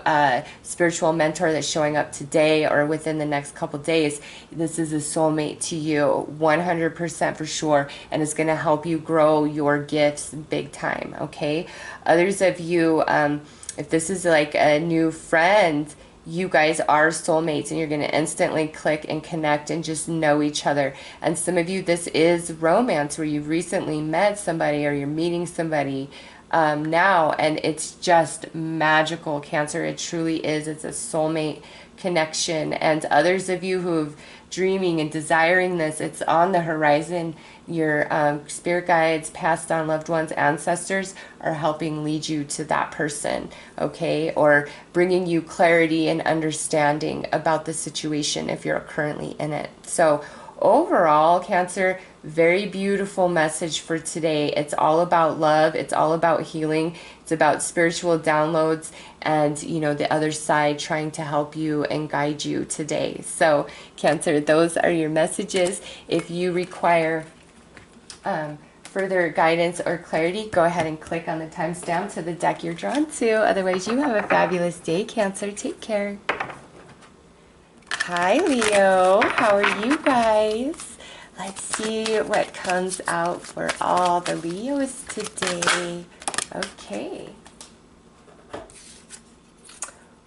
spiritual mentor that's showing up today or within the next couple days, this is a soulmate to you, 100% for sure, and it's going to help you grow your gifts big time, okay? Others of you, if this is like a new friend, you guys are soulmates, and you're going to instantly click and connect and just know each other. And some of you, this is romance, where you've recently met somebody or you're meeting somebody now, and it's just magical, Cancer. It truly is. It's a soulmate connection. And others of you who've dreaming and desiring this, it's on the horizon. Your spirit guides, passed on loved ones, ancestors are helping lead you to that person, okay? Or bringing you clarity and understanding about the situation if you're currently in it. So overall, Cancer, very beautiful message for today. It's all about love. It's all about healing. It's about spiritual downloads and, you know, the other side trying to help you and guide you today. So Cancer, those are your messages. If you require further guidance or clarity, go ahead and click on the timestamp to the deck you're drawn to. Otherwise, you have a fabulous day, Cancer. Take care. Hi, Leo. How are you guys? Let's see what comes out for all the Leos today. Okay.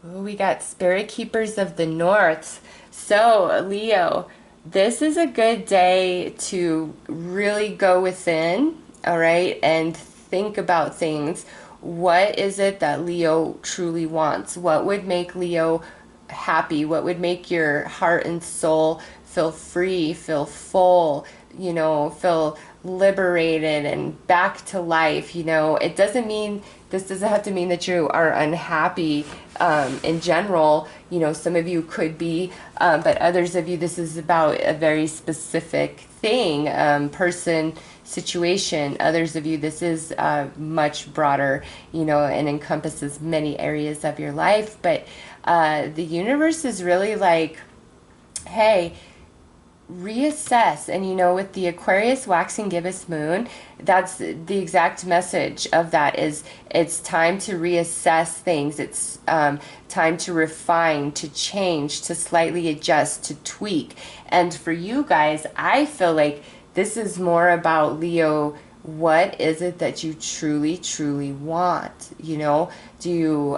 Oh, we got Spirit Keepers of the North. So, Leo, this is a good day to really go within, all right, and think about things. What is it that Leo truly wants? What would make Leo happy? What would make your heart and soul feel free, feel full, you know, feel liberated and back to life? You know, it doesn't mean, this doesn't have to mean that you are unhappy in general. You know, some of you could be, but others of you, this is about a very specific thing, person, situation. Others of you, this is much broader, you know, and encompasses many areas of your life. But the universe is really like, hey, reassess. And you know, with the Aquarius waxing gibbous moon, that's the exact message of that, is it's time to reassess things. It's time to refine, to change, to slightly adjust, to tweak. And for you guys, I feel like this is more about, Leo, what is it that you truly, truly want? You know, do you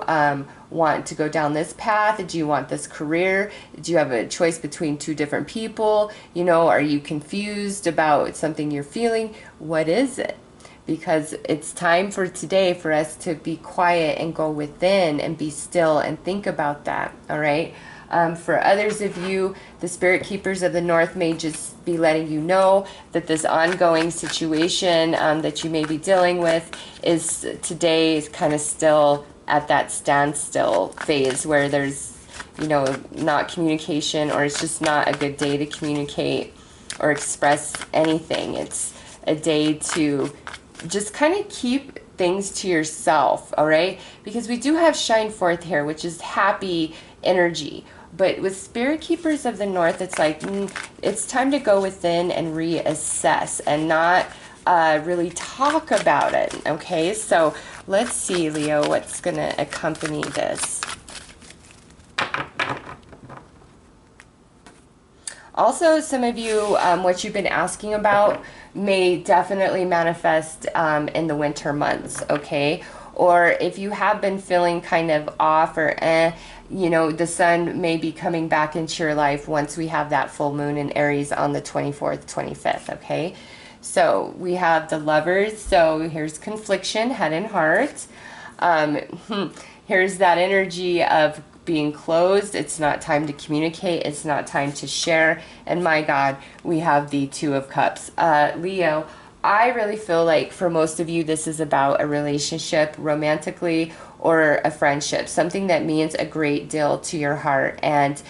want to go down this path? Do you want this career? Do you have a choice between two different people? You know, are you confused about something you're feeling? What is it? Because it's time for today for us to be quiet and go within and be still and think about that, all right? For others of you, the spirit keepers of the north may just be letting you know that this ongoing situation that you may be dealing with is today is kind of still at that standstill phase where there's, you know, not communication, or it's just not a good day to communicate or express anything. It's a day to just kind of keep things to yourself, all right? Because we do have shine forth here, which is happy energy. But with spirit keepers of the north, it's like, it's time to go within and reassess and not really talk about it, okay? So let's see, Leo, what's going to accompany this. Also, some of you, what you've been asking about may definitely manifest in the winter months, okay? Or if you have been feeling kind of off or you know, the sun may be coming back into your life once we have that full moon in Aries on the 24th, 25th, okay? So we have the Lovers. So here's confliction, head and heart. Here's that energy of being closed. It's not time to communicate. It's not time to share. And my God, we have the Two of Cups. Leo, I really feel like for most of you, this is about a relationship romantically or a friendship, something that means a great deal to your heart. And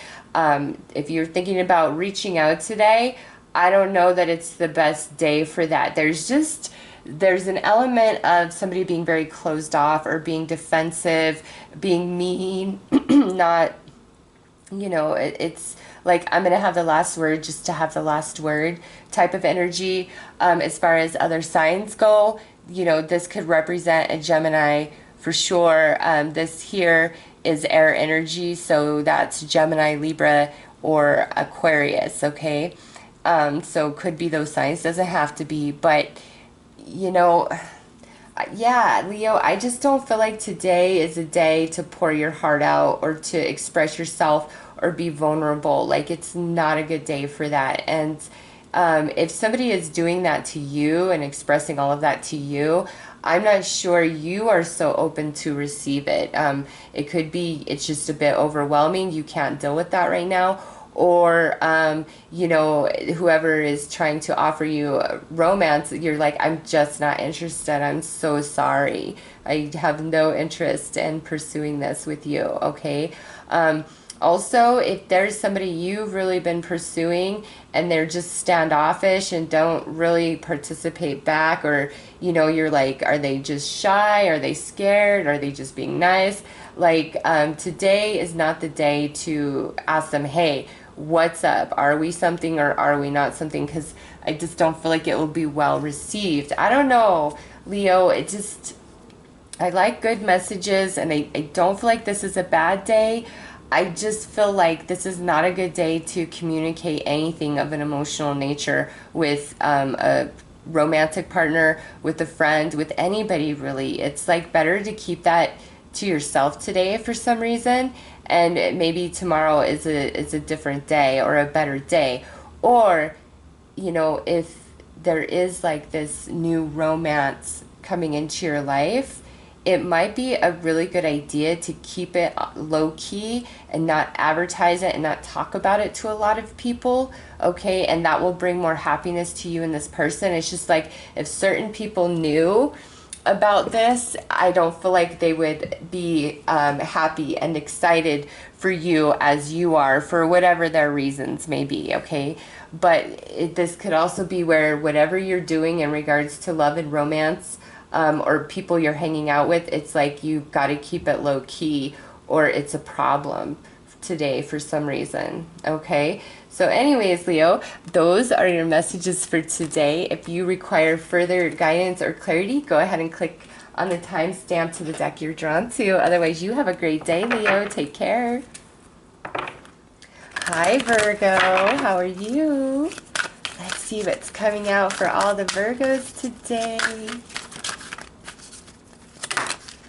if you're thinking about reaching out today, I don't know that it's the best day for that. There's an element of somebody being very closed off or being defensive, being mean, not, you know, it's like, I'm going to have the last word just to have the last word type of energy. As far as other signs go, you know, this could represent a Gemini for sure. This here is air energy, so that's Gemini, Libra, or Aquarius, okay? So could be those signs, doesn't have to be, but, you know, yeah, Leo, I just don't feel like today is a day to pour your heart out or to express yourself or be vulnerable. Like, it's not a good day for that. And if somebody is doing that to you and expressing all of that to you, I'm not sure you are so open to receive it. It could be it's just a bit overwhelming. You can't deal with that right now. Or, you know, whoever is trying to offer you romance, you're like, I'm just not interested. I'm so sorry. I have no interest in pursuing this with you, okay? Also, if there's somebody you've really been pursuing and they're just standoffish and don't really participate back, or, you know, you're like, are they just shy? Are they scared? Are they just being nice? Like, today is not the day to ask them, hey, what's up? Are we something or are we not something? Because I just don't feel like it will be well received. I don't know, Leo. I like good messages, and I don't feel like this is a bad day. I just feel like this is not a good day to communicate anything of an emotional nature with a romantic partner, with a friend, with anybody really. It's like better to keep that to yourself today for some reason, and maybe tomorrow is a different day or a better day. Or, you know, if there is like this new romance coming into your life, it might be a really good idea to keep it low key and not advertise it and not talk about it to a lot of people, okay? And that will bring more happiness to you and this person. It's just like, if certain people knew about this, I don't feel like they would be happy and excited for you as you are, for whatever their reasons may be, okay? But this could also be where whatever you're doing in regards to love and romance, or people you're hanging out with, it's like you've got to keep it low key or it's a problem today for some reason, okay? So anyways, Leo, those are your messages for today. If you require further guidance or clarity, go ahead and click on the timestamp to the deck you're drawn to. Otherwise, you have a great day, Leo. Take care. Hi, Virgo. How are you? Let's see what's coming out for all the Virgos today.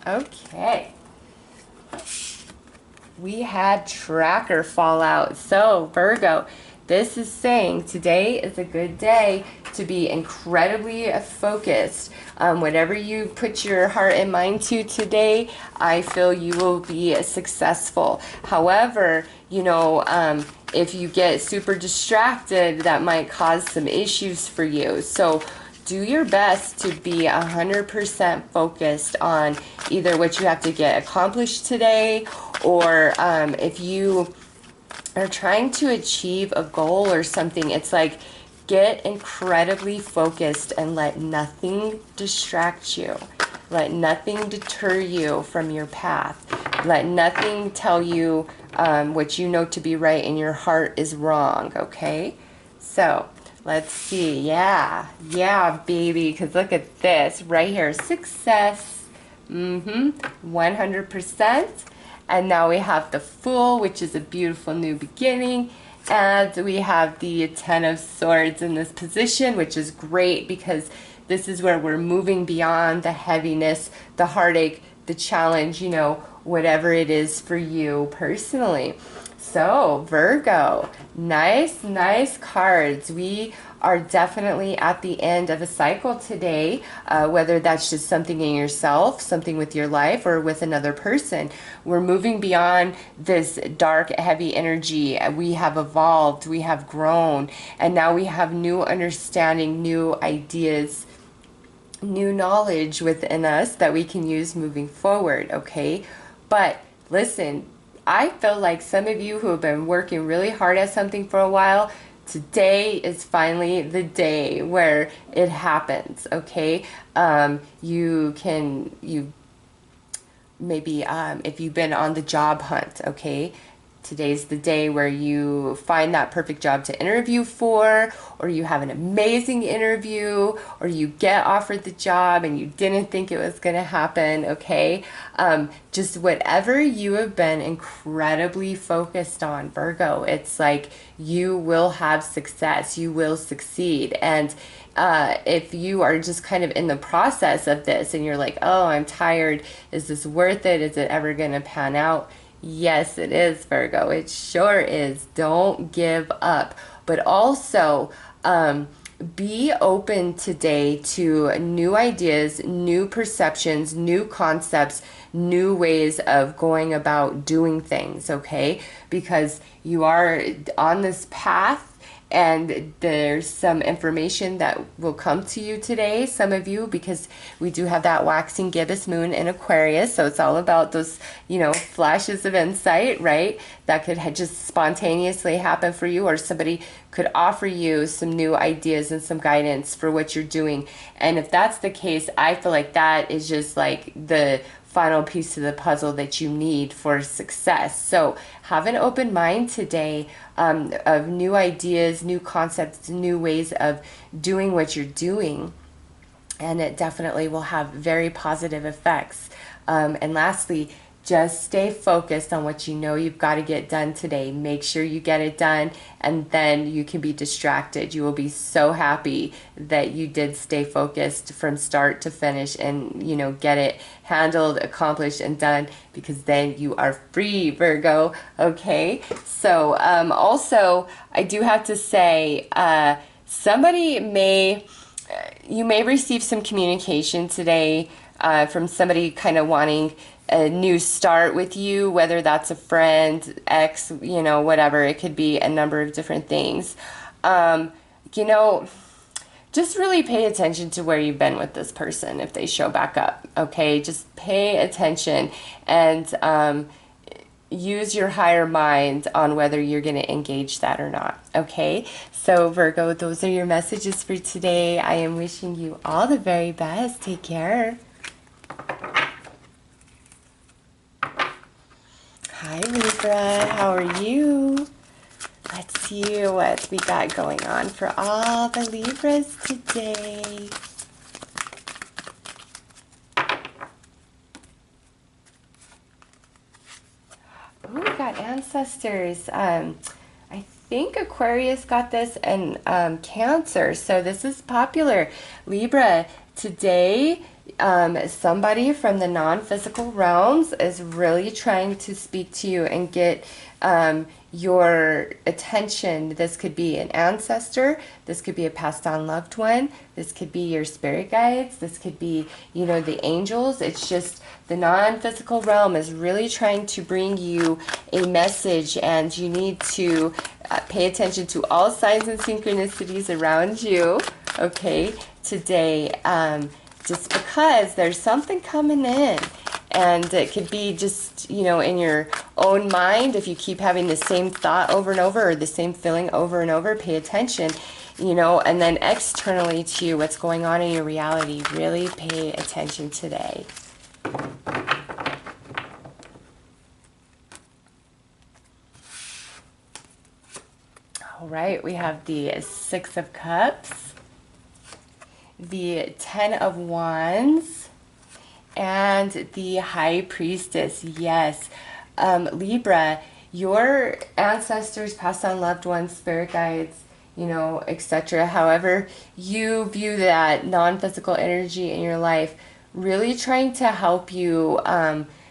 Okay. We had tracker fallout. So, Virgo, this is saying today is a good day to be incredibly focused. Whatever you put your heart and mind to today, I feel you will be successful. However, you know, if you get super distracted, that might cause some issues for you. So do your best to be 100% focused on either what you have to get accomplished today, or if you are trying to achieve a goal or something, it's like get incredibly focused and let nothing distract you. Let nothing deter you from your path. Let nothing tell you what you know to be right and your heart is wrong, okay? So let's see. Yeah, baby, because look at this right here. Success. 100%. And now we have the Fool, which is a beautiful new beginning. And we have the Ten of Swords in this position, which is great because this is where we're moving beyond the heaviness, the heartache, the challenge, you know, whatever it is for you personally. So, Virgo, nice cards. We are definitely at the end of a cycle today, whether that's just something in yourself, something with your life, or with another person. We're moving beyond this dark, heavy energy. We have evolved, we have grown, and now we have new understanding, new ideas, new knowledge within us that we can use moving forward, okay? But listen, I feel like some of you who have been working really hard at something for a while, today is finally the day where it happens, okay? You maybe, if you've been on the job hunt, okay? Today's the day where you find that perfect job to interview for, or you have an amazing interview, or you get offered the job and you didn't think it was going to happen, okay? Just whatever you have been incredibly focused on, Virgo, it's like you will have success, you will succeed. And if you are just kind of in the process of this and you're like, oh, I'm tired, is this worth it? Is it ever going to pan out? Yes, it is, Virgo. It sure is. Don't give up. But also, be open today to new ideas, new perceptions, new concepts, new ways of going about doing things, okay? Because you are on this path, and there's some information that will come to you today, some of you, because we do have that waxing gibbous moon in Aquarius. So it's all about those, you know, flashes of insight, right? That could just spontaneously happen for you, or somebody could offer you some new ideas and some guidance for what you're doing. And if that's the case, I feel like that is just like the final piece of the puzzle that you need for success. So have an open mind today of new ideas, new concepts, new ways of doing what you're doing. And it definitely will have very positive effects. And lastly, just stay focused on what you know you've got to get done today. Make sure you get it done, and then you can be distracted. You will be so happy that you did stay focused from start to finish and, you know, get it handled, accomplished, and done, because then you are free, Virgo. Okay? So, also, I do have to say, you may receive some communication today from somebody kind of wanting a new start with you, whether that's a friend, ex, you know, whatever. It could be a number of different things. You know, just really pay attention to where you've been with this person if they show back up, okay? Just pay attention and use your higher mind on whether you're going to engage that or not, okay? So, Virgo, those are your messages for today. I am wishing you all the very best. Take care. Hi, Libra. how are you? Let's see what we got going on for all the Libras today. Oh, we got ancestors. I think Aquarius got this, and Cancer. So this is popular. Libra, today, somebody from the non-physical realms is really trying to speak to you and get your attention. This could be an ancestor, this could be a passed on loved one, this could be your spirit guides, this could be, you know, the angels. It's just the non-physical realm is really trying to bring you a message, and you need to pay attention to all signs and synchronicities around you, okay, today, just because there's something coming in. And it could be just, you know, in your own mind. If you keep having the same thought over and over, or the same feeling over and over, pay attention, you know. And then externally to you, what's going on in your reality, really pay attention today. All right, we have the Six of Cups, the Ten of Wands, and the High Priestess. Yes, Libra, your ancestors, past on loved ones, spirit guides, you know, etc. However you view that non-physical energy in your life, really trying to help you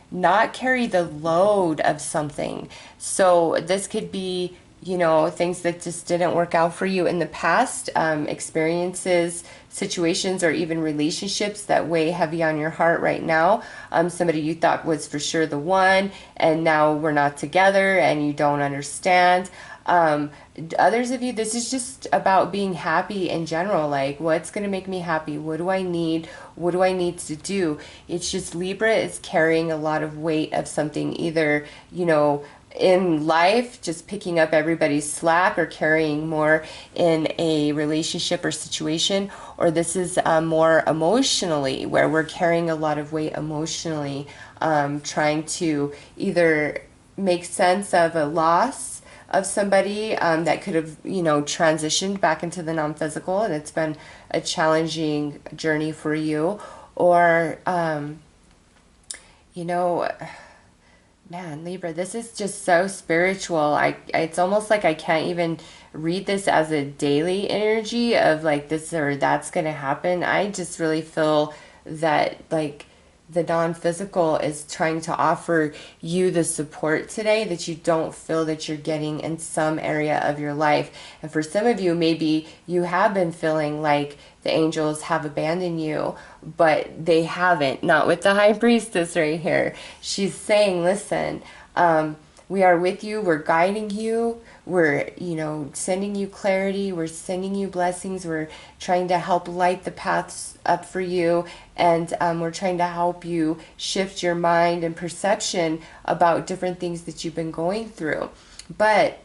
not carry the load of something. So this could be, you know, things that just didn't work out for you in the past, experiences, situations, or even relationships that weigh heavy on your heart right now. Somebody you thought was for sure the one, and now we're not together and you don't understand. Others of you, this is just about being happy in general. Like, what's going to make me happy? What do I need? What do I need to do? It's just Libra is carrying a lot of weight of something, either, you know, in life, just picking up everybody's slack, or carrying more in a relationship or situation, or this is more emotionally, where we're carrying a lot of weight emotionally, trying to either make sense of a loss of somebody that could have, you know, transitioned back into the non-physical, and it's been a challenging journey for you, or you know, man, Libra, this is just so spiritual. It's almost like I can't even read this as a daily energy of like this or that's going to happen. I just really feel that like the non-physical is trying to offer you the support today that you don't feel that you're getting in some area of your life. And for some of you, maybe you have been feeling like the angels have abandoned you, but they haven't. Not with the High Priestess right here. She's saying, listen, we are with you, we're guiding you, we're, you know, sending you clarity, we're sending you blessings, we're trying to help light the paths up for you, and we're trying to help you shift your mind and perception about different things that you've been going through. But,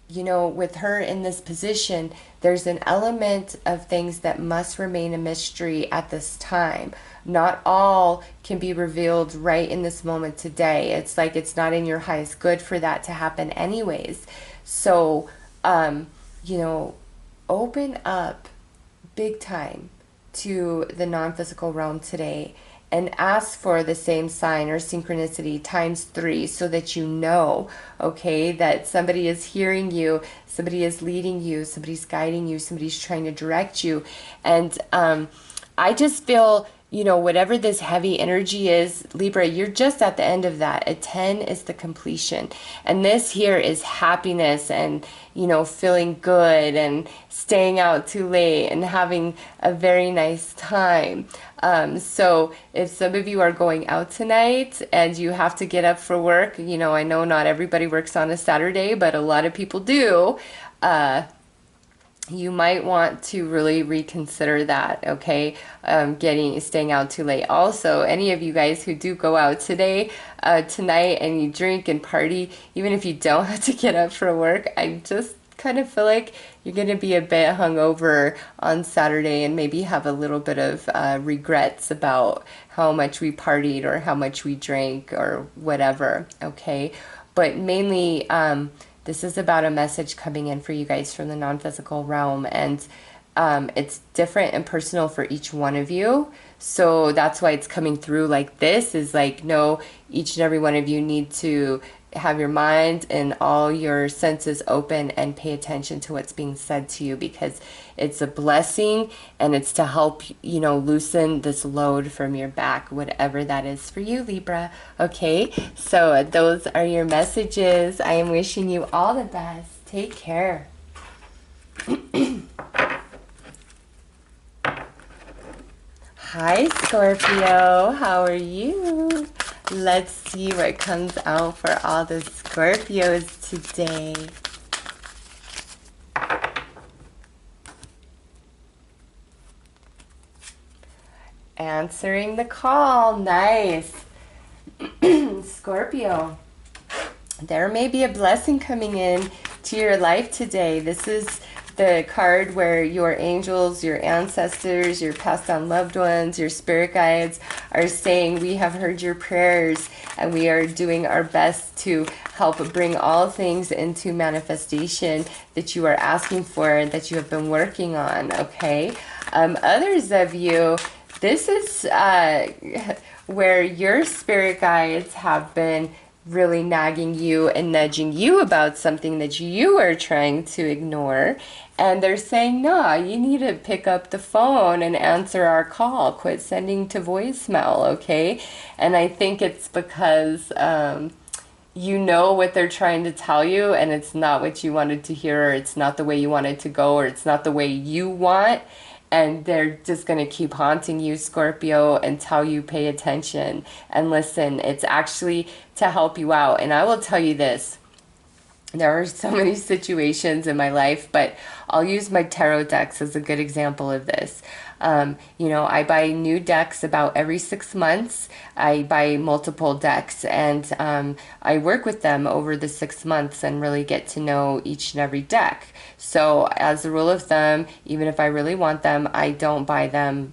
you know, with her in this position, there's an element of things that must remain a mystery at this time. Not all can be revealed right in this moment today. It's like it's not in your highest good for that to happen anyways. So, you know, open up big time to the non-physical realm today and ask for the same sign or synchronicity times 3, so that you know, okay, that somebody is hearing you, somebody is leading you, somebody's guiding you, somebody's trying to direct you. And I just feel, you know, whatever this heavy energy is, Libra, you're just at the end of that. A 10 is the completion. And this here is happiness and, you know, feeling good and staying out too late and having a very nice time. So if some of you are going out tonight and you have to get up for work, you know, I know not everybody works on a Saturday, but a lot of people do. You might want to really reconsider that, okay? Staying out too late. Also, any of you guys who do go out tonight, and you drink and party, even if you don't have to get up for work, I just kind of feel like you're going to be a bit hungover on Saturday and maybe have a little bit of regrets about how much we partied or how much we drank or whatever, okay? but mainly this is about a message coming in for you guys from the non-physical realm, and it's different and personal for each one of you. So that's why it's coming through like this, is like, no, each and every one of you need to have your mind and all your senses open and pay attention to what's being said to you, because it's a blessing and it's to help, you know, loosen this load from your back, whatever that is for you, Libra. Okay, so those are your messages. I am wishing you all the best. Take care. Hi, Scorpio. How are you? Let's see what comes out for all the Scorpios today. Answering the call. Nice. Scorpio, there may be a blessing coming in to your life today. This is the card where your angels, your ancestors, your passed on loved ones, your spirit guides are saying, we have heard your prayers and we are doing our best to help bring all things into manifestation that you are asking for, that you have been working on, okay? Others of you, this is where your spirit guides have been really nagging you and nudging you about something that you are trying to ignore. And they're saying, no, you need to pick up the phone and answer our call. Quit sending to voicemail, okay? And I think it's because you know what they're trying to tell you, and it's not what you wanted to hear, or it's not the way you wanted to go, or it's not the way you want. And they're just going to keep haunting you, Scorpio, until you pay attention and listen. It's actually to help you out. And I will tell you this. There are so many situations in my life, but I'll use my tarot decks as a good example of this. You know, I buy new decks about every 6 months. I buy multiple decks, and I work with them over the 6 months and really get to know each and every deck. So as a rule of thumb, even if I really want them, I don't buy them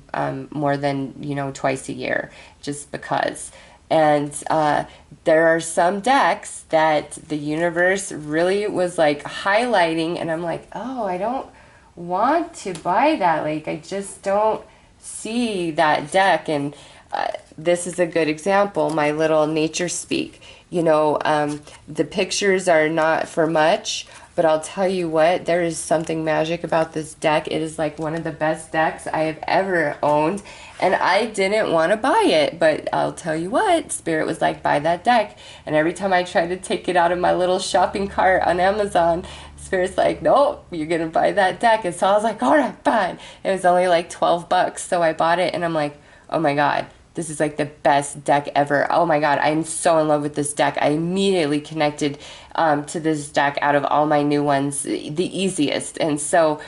more than, you know, twice a year, just because. And there are some decks that the universe really was like highlighting, and I'm like, oh, I don't want to buy that. Like, I just don't see that deck. And this is a good example, my little nature speak. You know, the pictures are not for much, but I'll tell you what, there is something magic about this deck. It is like one of the best decks I have ever owned. And I didn't want to buy it, but I'll tell you what, Spirit was like, buy that deck. And every time I tried to take it out of my little shopping cart on Amazon, Spirit's like, nope, you're going to buy that deck. And so I was like, all right, fine. It was only like $12, so I bought it, and I'm like, oh my God, this is like the best deck ever. Oh my God, I'm so in love with this deck. I immediately connected to this deck out of all my new ones, the easiest. And so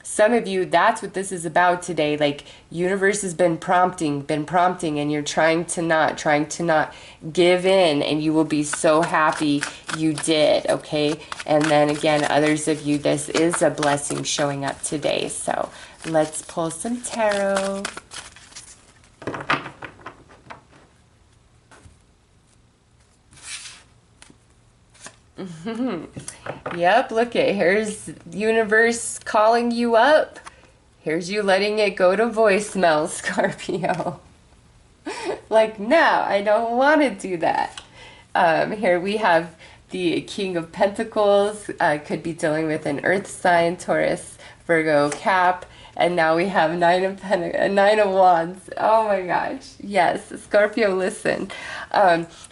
some of you, that's what this is about today. Like, universe has been prompting, and you're trying to not give in, and you will be so happy you did, okay? And then again, others of you, this is a blessing showing up today. So let's pull some tarot. Yep, look at, here's universe calling you up. Here's you letting it go to voicemail, Scorpio. Like, no, I don't want to do that. Here we have the King of Pentacles. Could be dealing with an earth sign, Taurus, Virgo, Cap. And now we have Nine of Wands. Oh my gosh. Yes, Scorpio, listen.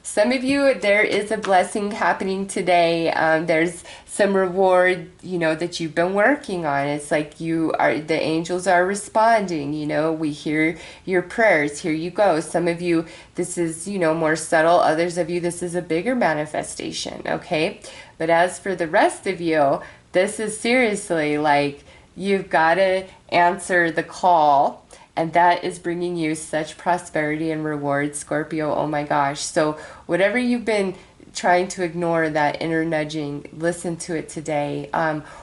Some of you, there is a blessing happening today. There's some reward, you know, that you've been working on. It's like the angels are responding, you know, we hear your prayers. Here you go. Some of you, this is, you know, more subtle. Others of you, this is a bigger manifestation, okay? But as for the rest of you, this is seriously like, you've got to answer the call, and that is bringing you such prosperity and reward, Scorpio. Oh my gosh. So whatever you've been trying to ignore, that inner nudging, listen to it today.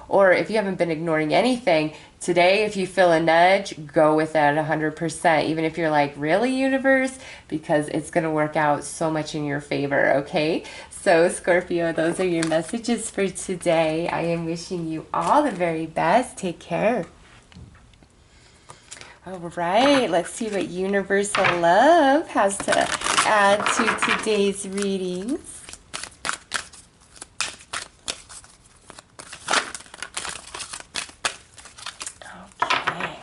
Or if you haven't been ignoring anything, today, if you feel a nudge, go with that 100%, even if you're like, really, universe? Because it's going to work out so much in your favor, okay? So, Scorpio, those are your messages for today. I am wishing you all the very best. Take care. All right, let's see what universal love has to add to today's readings. Okay.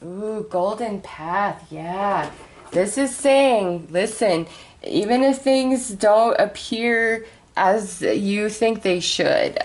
Ooh, golden path. Yeah. This is saying, listen, even if things don't appear as you think they should,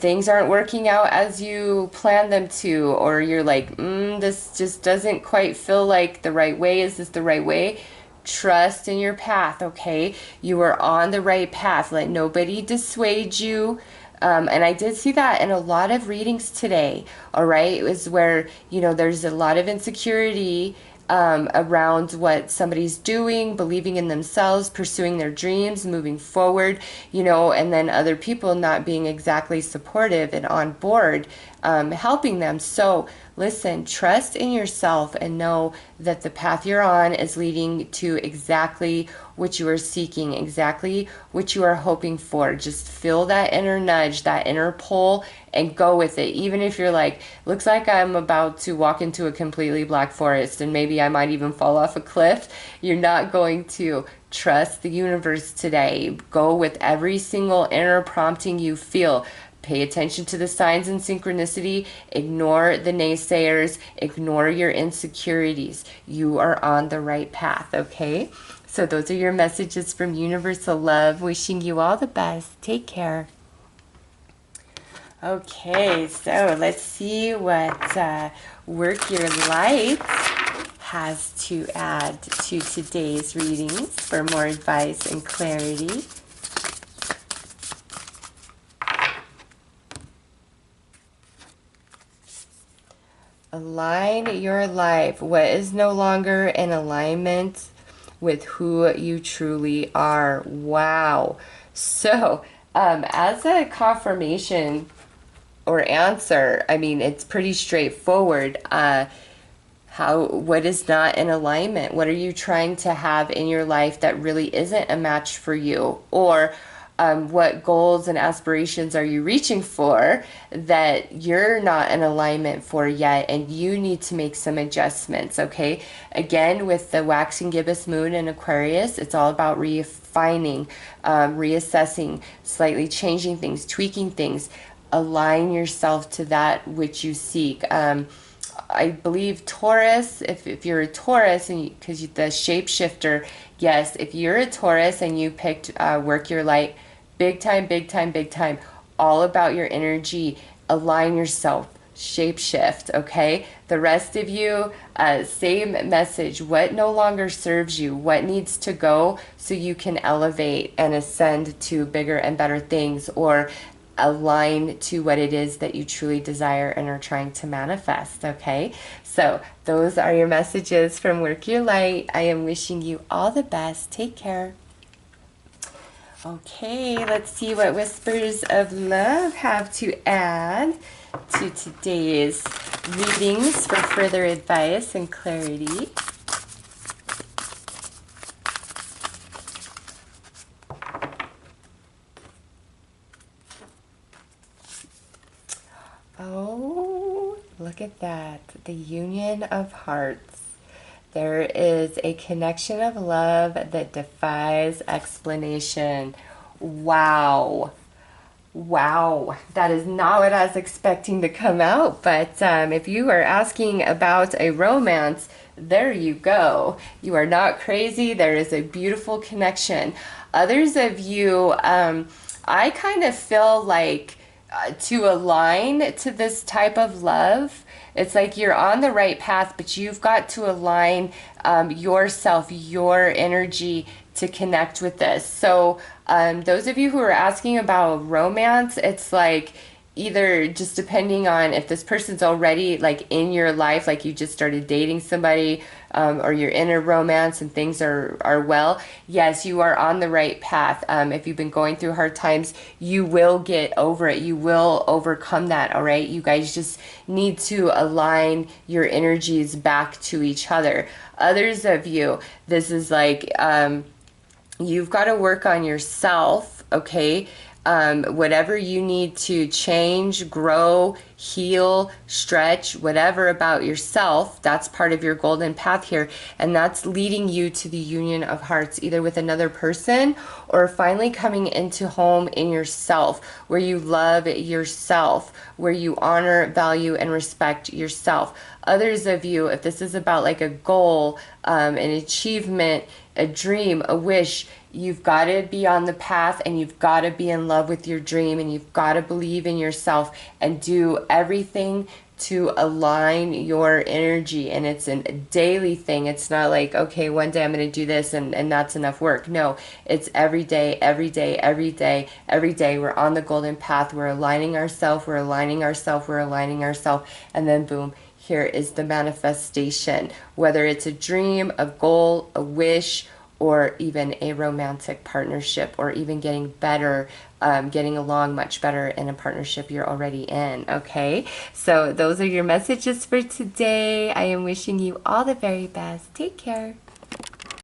things aren't working out as you planned them to, or you're like, this just doesn't quite feel like the right way. Is this the right way? Trust in your path, okay? You are on the right path. Let nobody dissuade you. And I did see that in a lot of readings today, all right? It was where, you know, there's a lot of insecurity around what somebody's doing, believing in themselves, pursuing their dreams, moving forward, you know, and then other people not being exactly supportive and on board, helping them. So listen, trust in yourself and know that the path you're on is leading to exactly what you are seeking, exactly what you are hoping for. Just feel that inner nudge, that inner pull, and go with it. Even if you're like, looks like I'm about to walk into a completely black forest and maybe I might even fall off a cliff, you're not going to. Trust the universe today. Go with every single inner prompting you feel. Pay attention to the signs and synchronicity. Ignore the naysayers. Ignore your insecurities. You are on the right path, okay? So those are your messages from Universal Love. Wishing you all the best. Take care. Okay, so let's see what Work Your Light has to add to today's readings for more advice and clarity. Align your life. What is no longer in alignment with who you truly are? Wow. So, as a confirmation or answer, I mean, it's pretty straightforward. What is not in alignment? What are you trying to have in your life that really isn't a match for you? Or what goals and aspirations are you reaching for that you're not in alignment for yet, and you need to make some adjustments, okay? Again, with the waxing gibbous moon in Aquarius, it's all about refining, reassessing, slightly changing things, tweaking things. Align yourself to that which you seek. I believe Taurus, if you're a Taurus, and because the shapeshifter, yes, if you're a Taurus and you picked Work Your Light, big time, big time, big time, all about your energy. Align yourself, shapeshift, okay? The rest of you, same message. What no longer serves you? What needs to go so you can elevate and ascend to bigger and better things, or align to what it is that you truly desire and are trying to manifest, okay? So those are your messages from Work Your Light. I am wishing you all the best. Take care. Okay, let's see what Whispers of Love have to add to today's readings for further advice and clarity. Oh, look at that. The union of hearts. There is a connection of love that defies explanation. Wow. Wow. That is not what I was expecting to come out. But if you are asking about a romance, there you go. You are not crazy. There is a beautiful connection. Others of you, I kind of feel like to align to this type of love, it's like you're on the right path, but you've got to align yourself, your energy to connect with this. So those of you who are asking about romance, it's like either just depending on if this person's already like in your life, like you just started dating somebody, or you're in a romance and things are well, yes, you are on the right path. If you've been going through hard times, you will get over it. You will overcome that, all right? You guys just need to align your energies back to each other. Others of you, this is like, you've got to work on yourself, okay? Whatever you need to change, grow, heal, stretch, whatever about yourself, that's part of your golden path here. And that's leading you to the union of hearts, either with another person or finally coming into home in yourself, where you love yourself, where you honor, value, and respect yourself. Others of you, if this is about like a goal, an achievement, a dream, a wish, you've got to be on the path, and you've got to be in love with your dream, and you've got to believe in yourself and do everything to align your energy. And it's a daily thing. It's not like, okay, one day I'm going to do this and that's enough work. No, it's every day, every day, every day, every day. We're on the golden path. We're aligning ourselves. We're aligning ourselves. We're aligning ourselves. And then boom, here is the manifestation. Whether it's a dream, a goal, a wish, or even a romantic partnership, or even getting better, getting along much better in a partnership you're already in, okay? So those are your messages for today. I am wishing you all the very best. Take care.